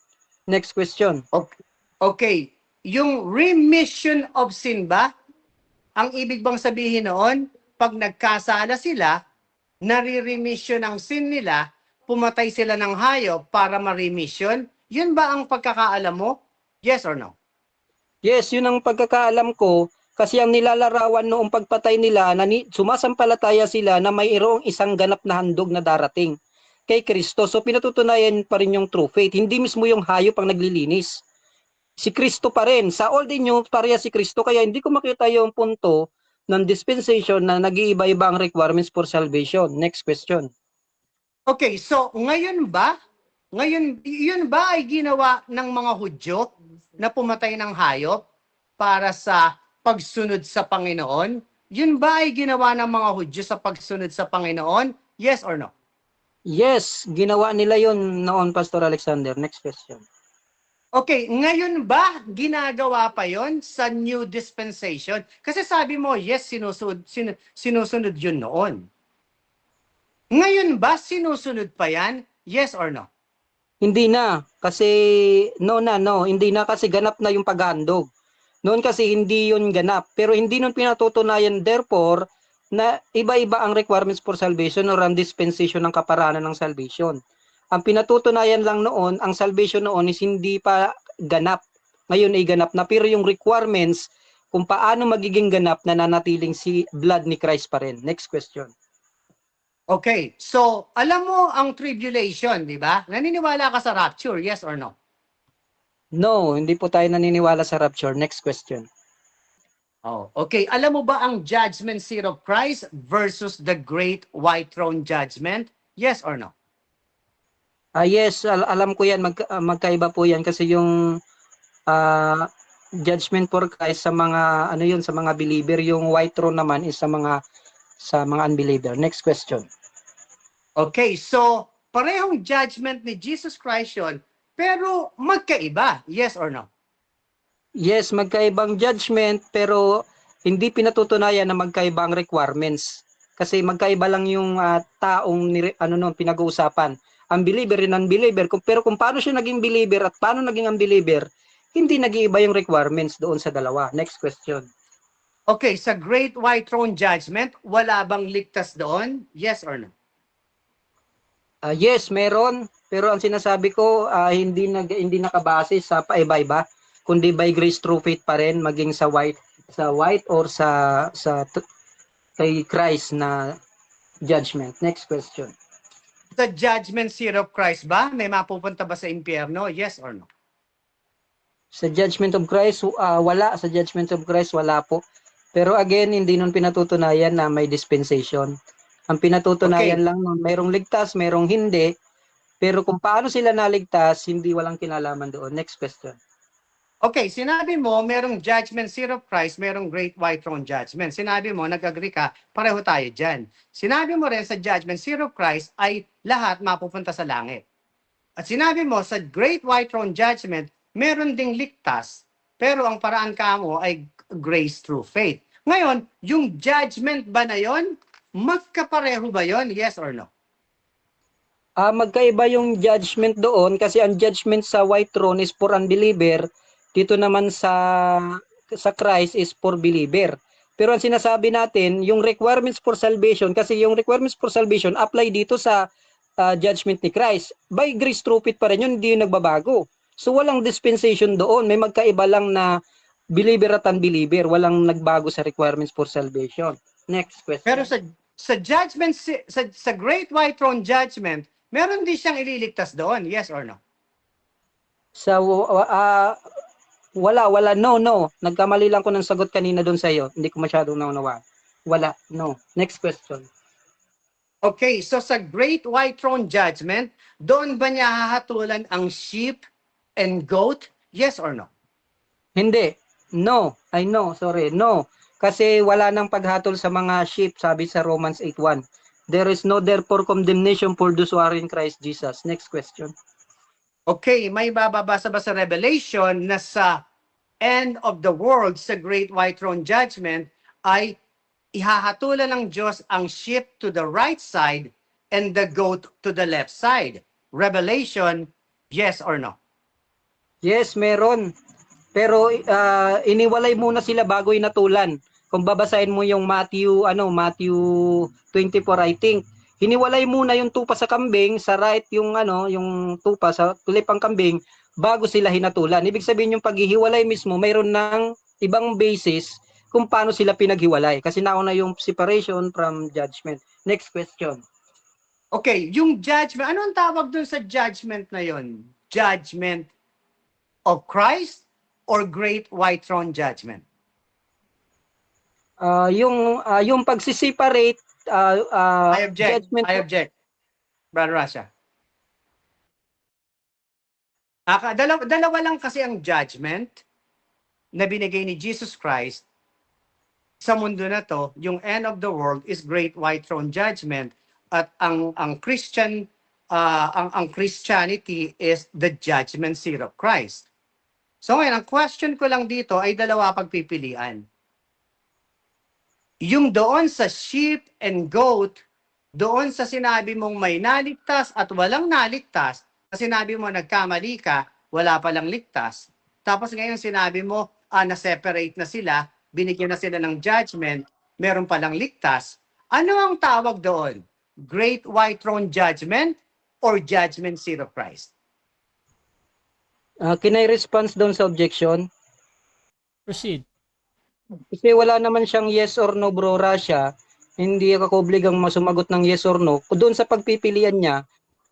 Next question. Okay, yung remission of sin ba, ang ibig bang sabihin noon, pag nagkasala sila, nare-remission ang sin nila, pumatay sila ng hayop para ma-remission? Yun ba ang pagkakaalam mo? Yes or no? Yes, yun ang pagkakaalam ko kasi ang nilalarawan noong pagpatay nila na sumasampalataya sila na mayroong isang ganap na handog na darating kay Kristo. So pinatutunayan pa rin yung true faith. Hindi mismo yung hayop ang naglilinis. Si Kristo pa rin. Sa Old and New, pareha si Kristo. Kaya hindi ko makita yung punto ng dispensation na nag-iiba-iba ang requirements for salvation. Next question. Okay, so ngayon yun ba ay ginawa ng mga Hudyo na pumatay ng hayop para sa pagsunod sa Panginoon? Yun ba ay ginawa ng mga Hudyo sa pagsunod sa Panginoon? Yes or no? Yes, ginawa nila yon noon, Pastor Alexander. Next question. Okay, ngayon ba ginagawa pa yon sa new dispensation? Kasi sabi mo, yes, sinusunod yun noon. Ngayon ba sinusunod pa yan? Yes or no? Hindi na. Kasi, no, hindi na kasi ganap na yung paghandog. Noon kasi hindi yun ganap. Pero hindi nun pinatutunayan, therefore, na iba-iba ang requirements for salvation or ang dispensation ng kaparanan ng salvation. Ang pinatutunayan lang noon, ang salvation noon is hindi pa ganap. Ngayon ay ganap na. Pero yung requirements, kung paano magiging ganap, nananatiling si blood ni Christ pa rin. Next question. Okay, so alam mo ang tribulation, di ba? Naniniwala ka sa rapture, yes or no? No, hindi po tayo naniniwala sa rapture. Next question. Oh, okay. Alam mo ba ang judgment seat of Christ versus the great white throne judgment? Yes or no? Yes, alam ko yan. Magkaiba po yan kasi yung judgment for Christ sa mga sa mga believer, yung white throne naman is sa mga unbeliever. Next question. Okay, so parehong judgment ni Jesus Christ yun, pero magkaiba. Yes or no? Yes, magkaibang judgment pero hindi pinatutunayan na magkaibang requirements. Kasi magkaiba lang yung taong pinag-uusapan. Ang believer and unbeliever. Pero kung paano siya naging believer at paano naging unbeliever, hindi nag-iiba yung requirements doon sa dalawa. Next question. Okay, sa great white throne judgment, wala bang ligtas doon? Yes or no? Yes, meron. Pero ang sinasabi ko, hindi nakabase sa paiba-iba, kundi by grace through faith pa rin, maging sa white or sa kay Christ na judgment. Next question. Sa judgment seat of Christ ba? May mapupunta ba sa impyerno? Yes or no? Sa judgment of Christ, wala. Sa judgment of Christ, wala po. Pero again, hindi nun pinatutunayan na may dispensation. Ang pinatutunayan lang nun, mayroong ligtas, mayroong hindi. Pero kung paano sila naligtas, walang kinalaman doon. Next question. Okay, sinabi mo, merong judgment seat of Christ, merong great white throne judgment. Sinabi mo, nag-agree ka, pareho tayo dyan. Sinabi mo rin sa judgment seat of Christ ay lahat mapupunta sa langit. At sinabi mo, sa great white throne judgment, meron ding ligtas, pero ang paraan ka mo ay grace through faith. Ngayon, yung judgment ba na yon, magkapareho ba yon? Yes or no? Magkaiba yung judgment doon kasi ang judgment sa white throne is for unbeliever. Dito naman sa Christ is for believer. Pero ang sinasabi natin, yung requirements for salvation, kasi yung requirements for salvation apply dito sa judgment ni Christ. By grace through faith pa rin yun, hindi yun nagbabago. So walang dispensation doon. May magkaiba lang na believer at unbeliever. Walang nagbago sa requirements for salvation. Next question. Pero sa judgment, sa Great White Throne Judgment, meron din siyang ililigtas doon, yes or no? Sa wala, no. Nagkamali lang ko ng sagot kanina doon sa iyo. Hindi ko masyadong naunawaan. Wala, no. Next question. Okay, so sa Great White Throne Judgment, doon ba niya hahatulan ang sheep and goat? Yes or no? Hindi. No. Sorry. No. Kasi wala nang paghatol sa mga sheep, sabi sa Romans 8:1. There is no therefore condemnation for those who are in Christ Jesus. Next question. Okay, may bababasa ba sa Revelation na sa end of the world, sa Great White Throne Judgment, ay ihahatulan ng Diyos ang sheep to the right side and the goat to the left side? Revelation, yes or no? Yes, meron. Pero iniwalay muna sila bago inatulan. Kung babasahin mo yung Matthew 24, I think. Hiniwalay muna yung tupa sa kambing, sa right yung yung tupa sa tulipang kambing bago sila hinatulan. Ibig sabihin yung paghihiwalay mismo mayroon ng ibang basis kung paano sila pinaghiwalay kasi nauna yung separation from judgment. Next question. Okay, yung judgment, ano ang tawag dun sa judgment na yon? Judgment of Christ or Great White Throne Judgment? Yung pagsiseparate I object. judgment. I object. Brother Rasha. Dalawa lang kasi ang judgment na binigay ni Jesus Christ sa mundo na to. Yung end of the world is Great White Throne Judgment, at ang Christian ang Christianity is the judgment seat of Christ. So ngayon, ang question ko lang dito ay dalawa pagpipilian. Yung doon sa sheep and goat, doon sa sinabi mong may naligtas at walang naligtas, sa sinabi mo nagkamali ka, wala palang ligtas. Tapos ngayon sinabi mo, na-separate na sila, binigyan na sila ng judgment, meron palang ligtas. Ano ang tawag doon? Great White Throne Judgment or Judgment Seat of Christ? Can I respond doon sa objection? Proceed. Kasi wala naman siyang yes or no, bro Rasha. Hindi ako obligang masumagot ng yes or no. Kung doon sa pagpipilian niya,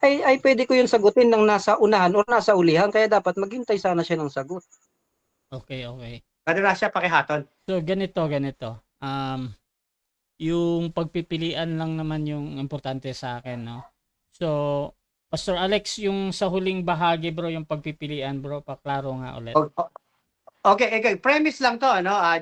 ay pwede ko yung sagutin ng nasa unahan o nasa ulihan. Kaya dapat maghintay sana siya ng sagot. Okay. Brother Rasha, pakihatol. So, ganito. Yung pagpipilian lang naman yung importante sa akin, no? So, Pastor Alex, yung sa huling bahagi, bro, yung pagpipilian, bro, paklaro nga ulit. Okay. Premise lang to,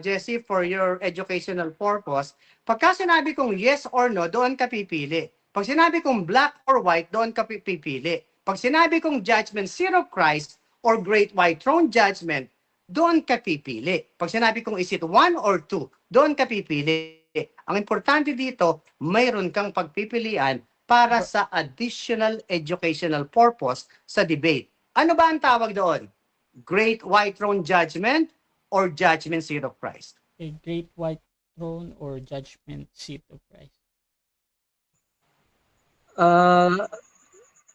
Jesse, for your educational purpose. Pagka sinabi kong yes or no, doon ka pipili. Pag sinabi kong black or white, doon ka pipili. Pag sinabi kong judgment seat of Christ or Great White Throne Judgment, doon ka pipili. Pag sinabi kong is it 1 or 2, doon ka pipili. Ang importante dito, mayroon kang pagpipilian para sa additional educational purpose sa debate. Ano ba ang tawag doon? Great White Throne Judgment or Judgment Seat of Christ? A Great White Throne or Judgment Seat of Christ?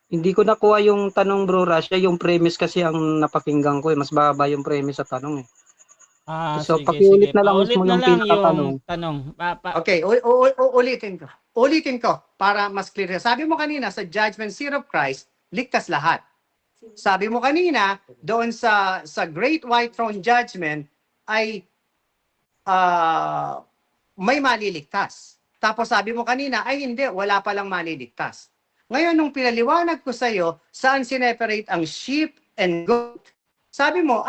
Hindi ko nakuha yung tanong, bro Rasha. Yung premise kasi ang napakinggan ko. Mas baba yung premise sa tanong eh. So, Sige. pakiulit na lang Paulit mismo na yung lang pinakatanong. yung tanong. Okay, ulitin ko para mas clear. Sabi mo kanina sa Judgment Seat of Christ, ligtas lahat. Sabi mo kanina, doon sa Great White Throne Judgment ay may maliligtas. Tapos sabi mo kanina, ay hindi, wala palang maliligtas. Ngayon, nung pinaliwanag ko sa iyo, saan sineperate ang sheep and goat, sabi mo,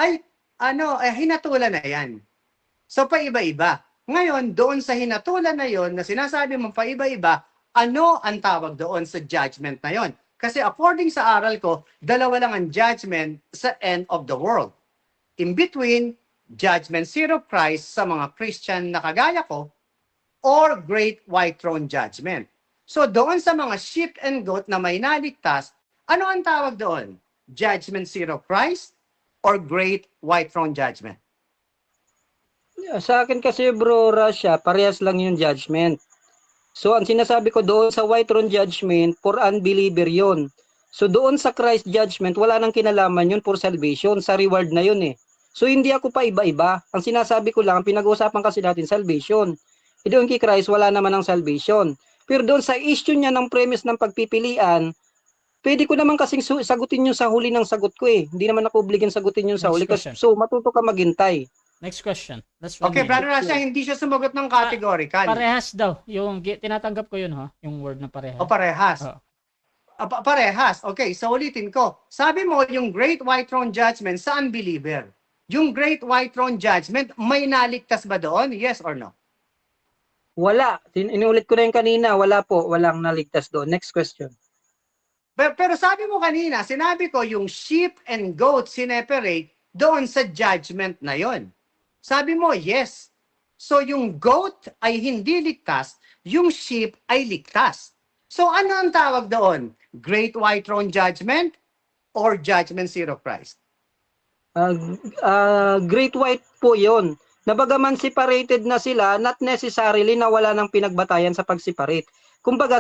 hinatulan na yan. So, paiba-iba. Ngayon, doon sa hinatulan na yon, na sinasabi mo paiba-iba, ano ang tawag doon sa judgment na yon? Kasi according sa aral ko, dalawa lang ang judgment sa end of the world. In between, judgment seat of Christ sa mga Christian na kagaya ko, or Great White Throne Judgment. So doon sa mga sheep and goat na may naligtas, ano ang tawag doon? Judgment seat of Christ or Great White Throne Judgment? Sa akin kasi, bro Rasha, parehas lang yung judgment. So ang sinasabi ko doon sa white throne judgment, for unbeliever yun. So doon sa Christ judgment, wala nang kinalaman yun for salvation. Sa reward na yun eh. So hindi ako pa iba-iba. Ang sinasabi ko lang, pinag-uusapan kasi natin salvation. E doon kay Christ, wala naman ang salvation. Pero doon sa issue niya ng premise ng pagpipilian, pwede ko naman kasing sagutin yun sa huli ng sagot ko eh. Hindi naman ako obligan sagutin yun sa Next huli. question. So matuto ka maghintay. Next question. Last Okay, one. Brother Rasha, hindi siya sumagot ng categorical. Parehas daw. Yung tinatanggap ko yun ha. Yung word na parehas. O parehas. Oo. Parehas. Okay, so ulitin ko. Sabi mo, yung Great White Throne Judgment sa unbeliever. Yung Great White Throne Judgment, may naligtas ba doon? Yes or no? Wala. Inulit ko na yung kanina. Wala po. Walang naligtas doon. Next question. Pero sabi mo kanina, sinabi ko yung sheep and goat sineperate doon sa judgment na yon. Sabi mo, yes. So yung goat ay hindi ligtas, yung sheep ay ligtas. So ano ang tawag doon? Great White Throne Judgment or Judgment Seat of Christ? Great white po yon. Nabagaman separated na sila, not necessarily na wala ng pinagbatayan sa pag-separate. Kumbaga,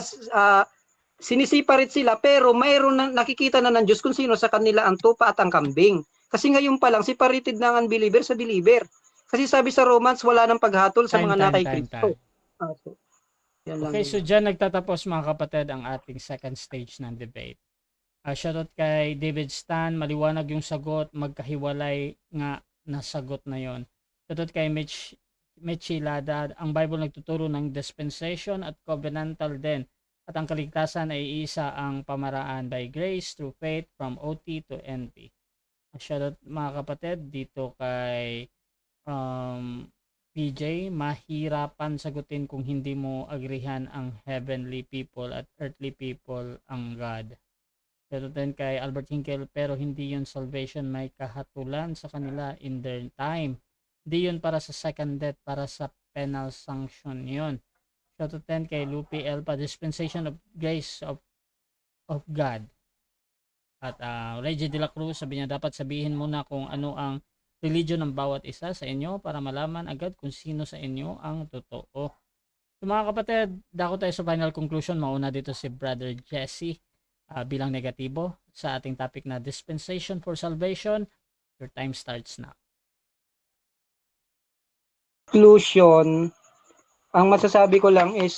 sinisiparate sila pero mayroon na, nakikita na ng Diyos kung sino sa kanila ang tupa at ang kambing. Kasi ngayon pa lang, separated na ang unbeliever sa believer. Kasi sabi sa Romans, wala nang paghatol sa mga nakay Kristo. Yan lang Okay, yun. so dyan nagtatapos mga kapatid ang ating second stage ng debate. Shoutout kay David Stan, maliwanag yung sagot, magkahiwalay nga na sagot na yon. Shoutout kay Mitchie Lada, ang Bible nagtuturo ng dispensation at covenantal din. At ang kaligtasan ay isa ang pamaraan by grace through faith from OT to NT. Shoutout mga kapatid dito kay PJ, mahirapan sagutin kung hindi mo agrihan ang heavenly people at earthly people ang God. Pero din kay Albert Hinkel, pero hindi yun salvation, may kahatulan sa kanila in their time. Hindi yun para sa second death, para sa penal sanction yun. Shoutout din kay Lupi Elpa, dispensation of grace of God. At Reggie de la Cruz, sabi niya dapat sabihin muna kung ano ang religion ng bawat isa sa inyo para malaman agad kung sino sa inyo ang totoo. So mga kapatid, dako tayo sa final conclusion. Mauna dito si Brother Jesse bilang negatibo sa ating topic na dispensation for salvation. Your time starts now. Conclusion, ang masasabi ko lang is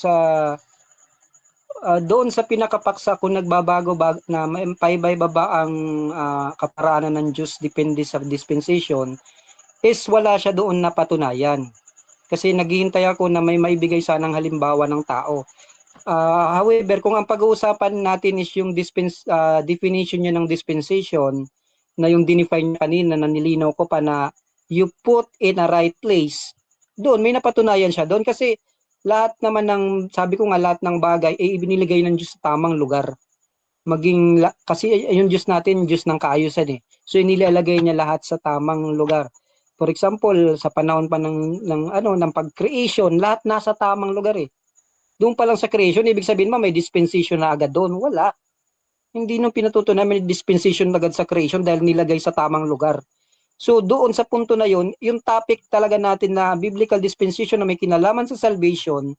doon sa pinakapaksa kung nagbabago na paibay-baba ang kaparaanan ng Diyos depende sa dispensation, is wala siya doon na patunayan. Kasi naghihintay ako na may maibigay sanang halimbawa ng tao. However, kung ang pag-uusapan natin is yung definition niya ng dispensation, na yung dinefine niya kanina na nilinaw ko pa na you put in a right place, doon may napatunayan siya doon kasi lahat naman ng, sabi ko nga, lahat ng bagay ay ibiniligay ng Diyos sa tamang lugar. Kasi yung Diyos natin, Diyos ng kaayusan eh. So inilalagay niya lahat sa tamang lugar. For example, sa panahon pa ng pag-creation, lahat nasa tamang lugar eh. Doon pa lang sa creation, ibig sabihin may dispensation na agad doon. Wala. Hindi nung pinatuto namin dispensation agad sa creation dahil nilagay sa tamang lugar. So doon sa punto na yun, yung topic talaga natin na biblical dispensation na may kinalaman sa salvation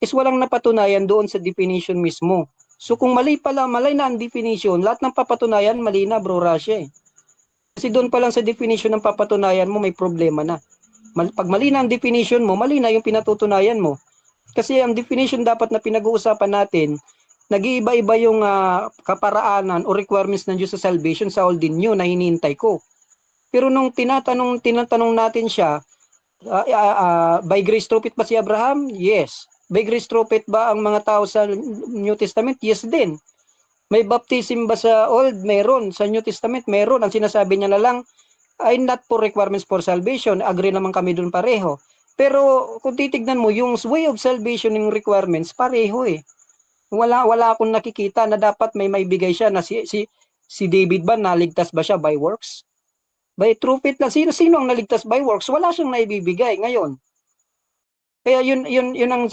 is walang napatunayan doon sa definition mismo. So kung mali na ang definition, lahat ng papatunayan mali na, bro Rasha eh. Kasi doon pa lang sa definition ng papatunayan mo may problema na. Pag mali na ang definition mo, mali na yung pinatutunayan mo. Kasi ang definition dapat na pinag-uusapan natin, nag-iiba-iba yung kaparaanan o requirements ng Diyos sa salvation sa old and new na hinihintay ko. Pero nung tinatanong natin siya, by grace through faith ba si Abraham? Yes. By grace through faith ba ang mga tao sa New Testament? Yes din. May baptism ba sa Old? Meron. Sa New Testament, meron. Ang sinasabi niya na lang, ay not for requirements for salvation. Agree naman kami dun pareho. Pero kung titignan mo, yung way of salvation ng requirements, pareho eh. Wala akong nakikita na dapat may maibigay siya na si David ba, naligtas ba siya by works? By true faith lang. Sino ang naligtas by works? Wala siyang naibibigay ngayon. Kaya yun ang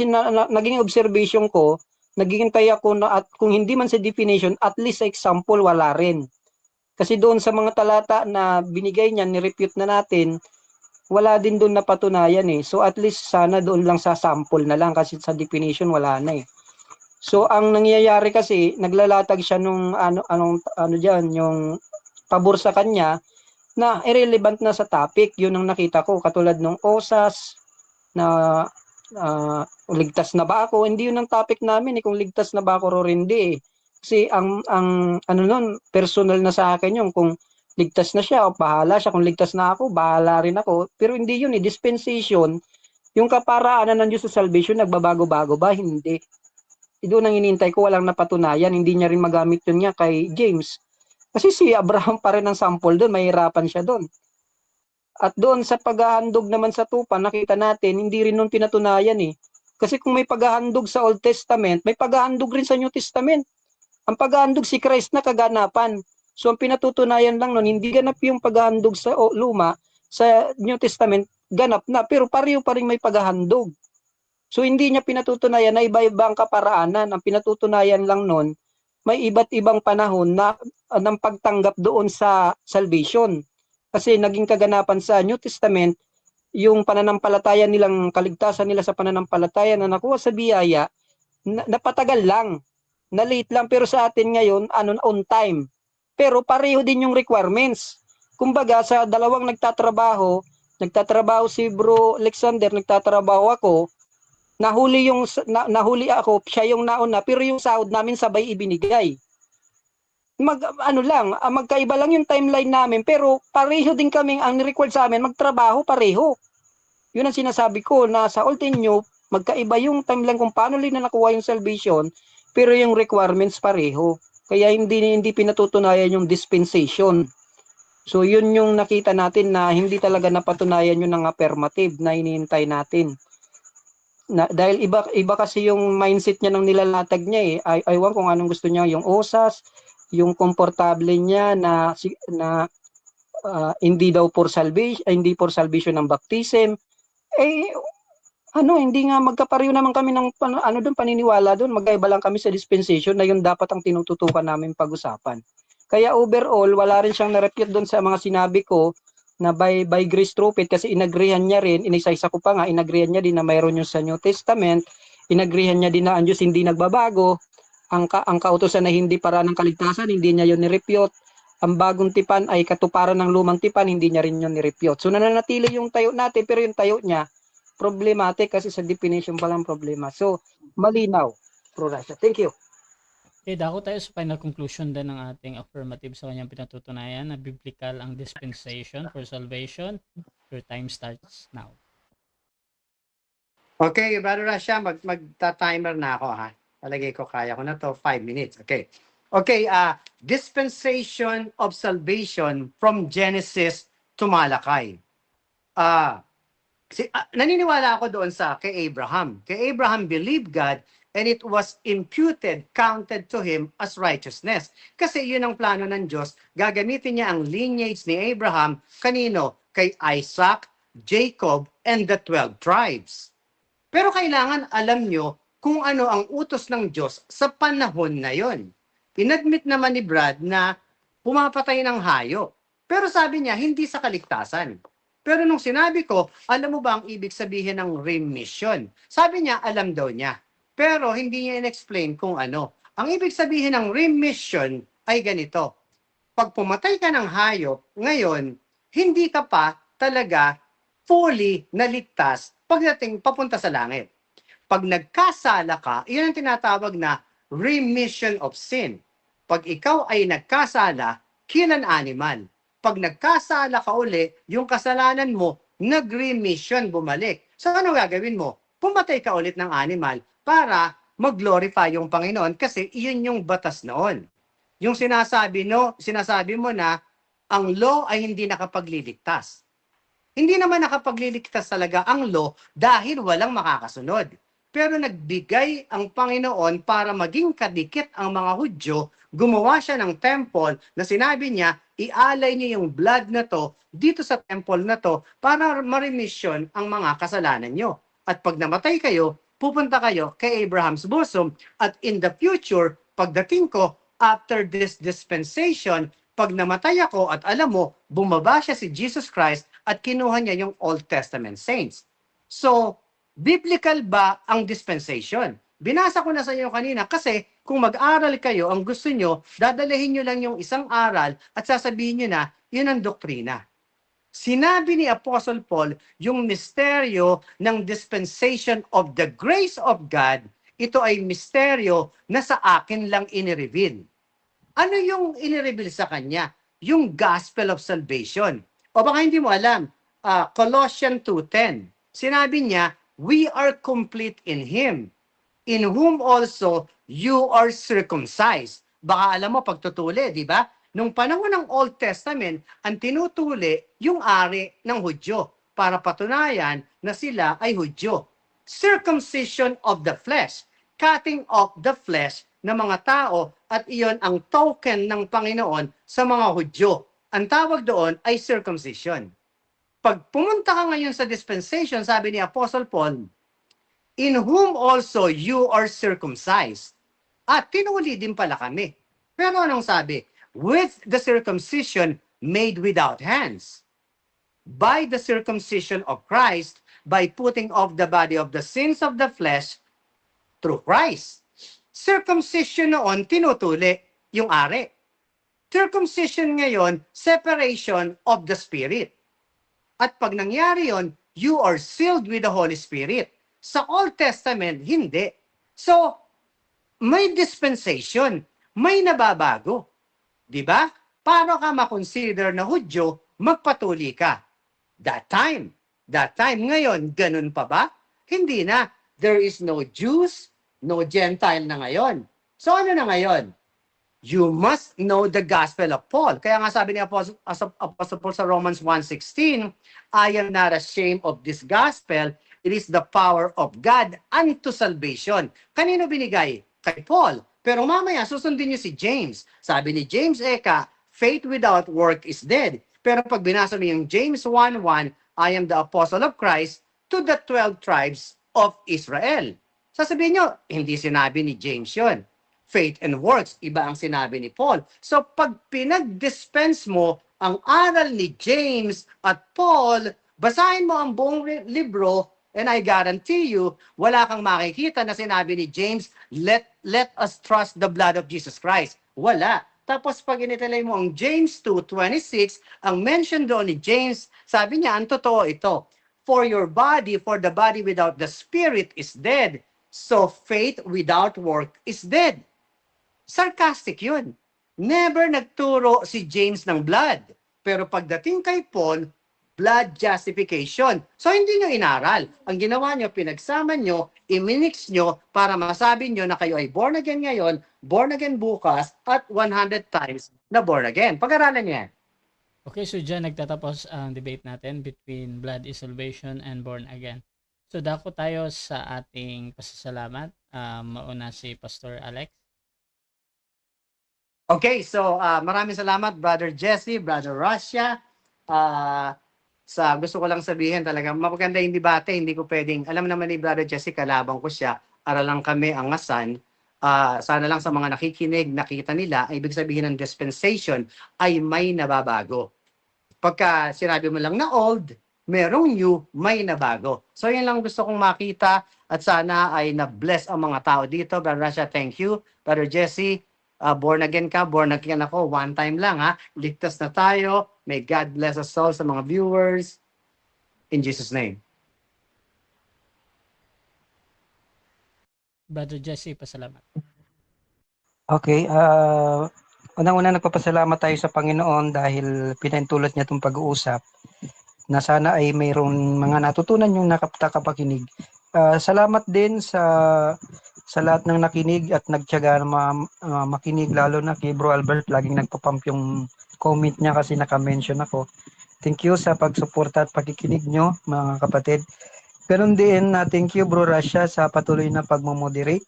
naging observation ko. Naghihintay ako na at kung hindi man sa definition, at least sa example, wala rin. Kasi doon sa mga talata na binigay niya, nirepute na natin, wala din doon napatunayan eh. So at least sana doon lang sa sample na lang kasi sa definition wala na eh. So ang nangyayari kasi naglalatag siya nung ano diyan yung pabor sa kanya na irrelevant na sa topic. Yun ang nakita ko katulad nung OSAS na ligtas na ba ako? Hindi yun ang topic namin kung ligtas na ba ako o hindi eh. Kasi ang ano nun, personal na sa akin yung kung ligtas na siya o bahala siya. Kung ligtas na ako, bahala rin ako. Pero hindi yun eh, dispensation. Yung kaparaanan ng Diyos sa salvation, nagbabago-bago ba? Hindi. Doon ang inintay ko, walang napatunayan. Hindi niya rin magamit yun niya kay James. Kasi si Abraham pa rin ang sample doon, mahirapan siya doon. At doon sa paghahandog naman sa tupa, nakita natin, hindi rin nun pinatunayan eh. Kasi kung may paghahandog sa Old Testament, may paghahandog rin sa New Testament. Ang paghahandog si Christ na kaganapan. So ang pinatutunayan lang nun, hindi ganap yung paghahandog sa luma, sa New Testament, ganap na. Pero pareho pa rin may paghahandog. So hindi niya pinatutunayan na iba-iba ang kaparaanan. Ang pinatutunayan lang nun, may iba't ibang panahon na ng pagtanggap doon sa salvation. Kasi naging kaganapan sa New Testament, yung pananampalataya nilang kaligtasan nila sa pananampalataya na nakuha sa biyaya, napatagal lang, na late lang, pero sa atin ngayon, on time. Pero pareho din yung requirements. Kumbaga, sa dalawang nagtatrabaho si Bro Alexander, nagtatrabaho ako, nahuli ako, siya yung nauna, pero yung sahod namin sabay ibinigay. Magkaiba lang yung timeline namin, pero pareho din kaming, ang required sa amin, magtrabaho pareho. Yun ang sinasabi ko, na sa Old and New, magkaiba yung timeline kung paano nila nakuha yung salvation, pero yung requirements pareho. Kaya hindi pinatutunayan yung dispensation. So yun yung nakita natin na hindi talaga napatunayan yun ng affirmative na hinihintay natin. Dahil iba kasi yung mindset niya nang nilalatag niya eh. Aywan kung anong gusto niya, yung OSAS, yung komportable niya na hindi daw for salvation, hindi for salvation ng baptism. Hindi nga magkapareho naman kami ng doon paniniwala doon, magkaiba lang kami sa dispensation na yun dapat ang tinututukan namin pag-usapan. Kaya overall, wala rin siyang na-refute doon sa mga sinabi ko na by grace through faith, kasi inagrihan niya rin, inisaysa ko pa nga, inagrihan niya din na mayroon yung sa New Testament, inagrihan niya din na ang Diyos hindi nagbabago, ang kautusan na hindi para ng kaligtasan, hindi niya yun ni-refute. Ang bagong tipan ay katuparan ng lumang tipan, hindi niya rin yun ni-refute. So nananatili yung tayo natin, pero yung tayo niya, problematic kasi sa definition pa lang problema. So, malinaw. Pro Russia. Thank you. Okay, dako tayo sa final conclusion din ng ating affirmative sa kanyang pinatutunayan na biblical ang dispensation for salvation. Your time starts now. Okay, Brother Rasha, magta-timer na ako ha. Palagay ko kaya ko na to, 5 minutes. Okay. Okay, dispensation of salvation from Genesis to Malachi. Naniniwala ako doon sa kay Abraham. Kay Abraham believed God and it was imputed, counted to him as righteousness. Kasi yun ang plano ng Diyos. Gagamitin niya ang lineage ni Abraham, kanino? Kay Isaac, Jacob, and the 12 tribes. Pero kailangan alam nyo kung ano ang utos ng Diyos sa panahon na yon. Inadmit naman ni Brad na pumapatay ng hayop. Pero sabi niya, hindi sa kaligtasan. Pero nung sinabi ko, alam mo ba ang ibig sabihin ng remission? Sabi niya, alam daw niya. Pero hindi niya in-explain kung ano. Ang ibig sabihin ng remission ay ganito. Pag pumatay ka ng hayop, ngayon, hindi ka pa talaga fully naligtas pagdating papunta sa langit. Pag nagkasala ka, iyan ang tinatawag na remission of sin. Pag ikaw ay nagkasala, kill an animal. Pag nagkasala ka uli, yung kasalanan mo, nag-remission, bumalik. So ano gagawin mo? Pumatay ka ulit ng animal para mag-glorify yung Panginoon kasi iyon yung batas noon. Yung sinasabi mo na ang law ay hindi nakapagliligtas. Hindi naman nakapagliligtas talaga ang law dahil walang makakasunod. Pero nagbigay ang Panginoon para maging kadikit ang mga Hudyo, gumawa siya ng temple na sinabi niya, ialay niyo yung blood na to dito sa temple na to para ma-remission ang mga kasalanan niyo. At pag namatay kayo, pupunta kayo kay Abraham's bosom at in the future, pagdating ko, after this dispensation, pag namatay ako at alam mo, bumaba siya si Jesus Christ at kinuha niya yung Old Testament saints. So, biblical ba ang dispensation? Binasa ko na sa inyo kanina kasi kung mag-aral kayo, ang gusto nyo, dadalahin nyo lang yung isang aral at sasabihin nyo na, yun ang doktrina. Sinabi ni Apostle Paul, yung misteryo ng dispensation of the grace of God, ito ay misteryo na sa akin lang inireveal. Ano yung inireveal sa kanya? Yung gospel of salvation. O baka hindi mo alam, Colossians 2:10. Sinabi niya, we are complete in Him, in whom also you are circumcised. Baka alam mo, pagtutuli, di ba? Nung panahon ng Old Testament, ang tinutuli yung ari ng Hudyo para patunayan na sila ay Hudyo. Circumcision of the flesh, cutting off the flesh ng mga tao at iyon ang token ng Panginoon sa mga Hudyo. Ang tawag doon ay circumcision. Pag pumunta ka ngayon sa dispensation, sabi ni Apostle Paul, in whom also you are circumcised. At tinuli din pala kami. Pero anong sabi? With the circumcision made without hands. By the circumcision of Christ, by putting off the body of the sins of the flesh through Christ. Circumcision noon, tinutuli yung ari. Circumcision ngayon, separation of the Spirit. At pag nangyari yon, you are sealed with the Holy Spirit. Sa Old Testament, hindi. So, may dispensation, may nababago. Di ba? Paano ka makonsider na Hudyo, magpatuli ka? That time. Ngayon, ganun pa ba? Hindi na. There is no Jews, no Gentile na ngayon. So ano na ngayon? You must know the gospel of Paul. Kaya nga sabi ni Apostle Paul sa Romans 1:16, I am not ashamed of this gospel. It is the power of God unto salvation. Kanino binigay? Kay Paul. Pero mamaya, susundin niyo si James. Sabi ni James Eka, faith without work is dead. Pero pag binasa mo yung James 1:1, I am the apostle of Christ to the 12 tribes of Israel. Sasabihin niyo, hindi sinabi ni James yon. Faith and works, iba ang sinabi ni Paul. So pag pinag-dispense mo ang aral ni James at Paul, basahin mo ang buong libro, and I guarantee you, wala kang makikita na sinabi ni James, let us trust the blood of Jesus Christ. Wala. Tapos pag initalay mo ang James 2:26, ang mention doon ni James, sabi niya, ang totoo ito, for the body without the spirit is dead. So faith without work is dead. Sarcastic yun. Never nagturo si James ng blood. Pero pagdating kay Paul, blood justification. So hindi nyo inaral. Ang ginawa nyo, pinagsama nyo, iminix nyo para masabi nyo na kayo ay born again ngayon, born again bukas, at 100 times na born again. Pag-aralan nyo yan. Okay, so dyan nagtatapos ang debate natin between blood is salvation and born again. So dako tayo sa ating pasasalamat. Mauna si Pastor Alex. Okay, so maraming salamat Brother Jesse, Brother Russia. Sa gusto ko lang sabihin talaga, maganda yung debate, hindi ko pwedeng, alam naman ni Brother Jesse, kalabang ko siya, aralang kami angasan. Sana lang sa mga nakikinig, nakita nila, ibig sabihin ng dispensation ay may nababago. Pagka sinabi mo lang na old, merong new, may nabago. So yun lang gusto kong makita at sana ay na-bless ang mga tao dito. Brother Russia, thank you. Brother Jesse, born again ka, born again ako, one time lang ha. Ligtas na tayo. May God bless us all sa mga viewers. In Jesus' name. Brother Jesse, pasalamat. Okay, unang-una nagpapasalamat tayo sa Panginoon dahil pinahintulot niya itong pag-uusap na sana ay mayroong mga natutunan yung nakapakapakinig. Salamat din sa lahat ng nakinig at nagtiyaga na makinig, lalo na kay Bro Albert, laging nagpapump yung comment niya kasi naka-mention ako. Thank you sa pagsuporta at pakikinig nyo, mga kapatid. Ganun din, thank you Bro Russia sa patuloy na pagmamoderate.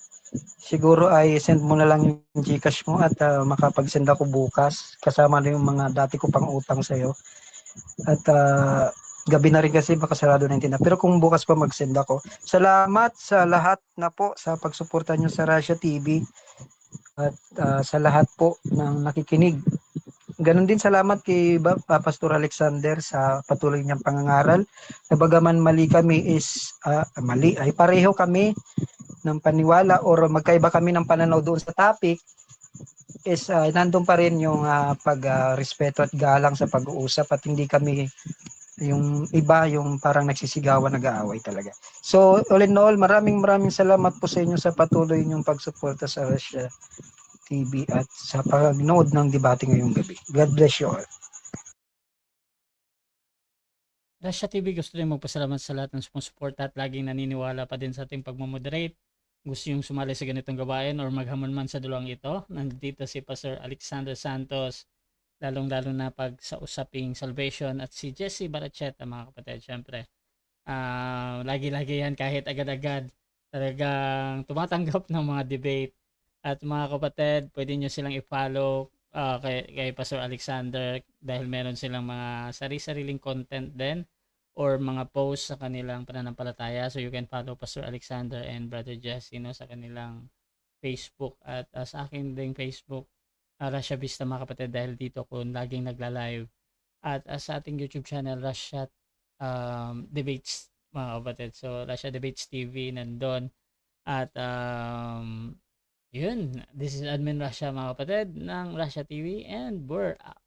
Siguro ay send mo na lang yung Gcash mo at makapag-send ako bukas kasama na yung mga dati ko pang utang sa'yo. At gabi na rin kasi baka sarado na yung tinda. Pero kung bukas pa mag-send ako. Salamat sa lahat na po sa pagsuporta nyo sa Russia TV at sa lahat po ng nakikinig. ganun din salamat kay Pastor Alexander sa patuloy niyang pangangaral. Na bagaman mali kami is mali ay pareho kami ng paniwala or magkaiba kami ng pananaw doon sa topic is nandun pa rin yung respeto at galang sa pag-uusap at hindi kami yung iba yung parang nagsisigawan, nag-aaway talaga. So all in all, maraming salamat po sa inyo sa patuloy niyong pagsuporta sa Russia TV at sa pagnood ng debate ngayong gabi. God bless you all. Russia TV, gusto rin magpasalamat sa lahat ng sumusuporta at laging naniniwala pa din sa ating pagmamoderate. Gusto yung sumali sa ganitong gawain or maghamon man sa dulong ito, nandito si Pastor Alexander Santos, lalong-lalo na pag sa usaping salvation, at si Jesse Baracheta, mga kapatid. Syempre, lagi-lagi yan kahit agad-agad talagang tumatanggap ng mga debate. At mga kapatid, pwede nyo silang i-follow kay Pastor Alexander dahil meron silang mga sari-sariling content din or mga posts sa kanilang pananampalataya. So you can follow Pastor Alexander and Brother Jesse, no, sa kanilang Facebook at sa akin ding Facebook, Russia Vista, mga kapatid, dahil dito ko laging nagla-live. At sa ating YouTube channel, Russia Debates, mga kapatid. So Russia Debates TV nandun. At yun, this is Admin Russia, mga kapatid, ng Russia TV, and we're out.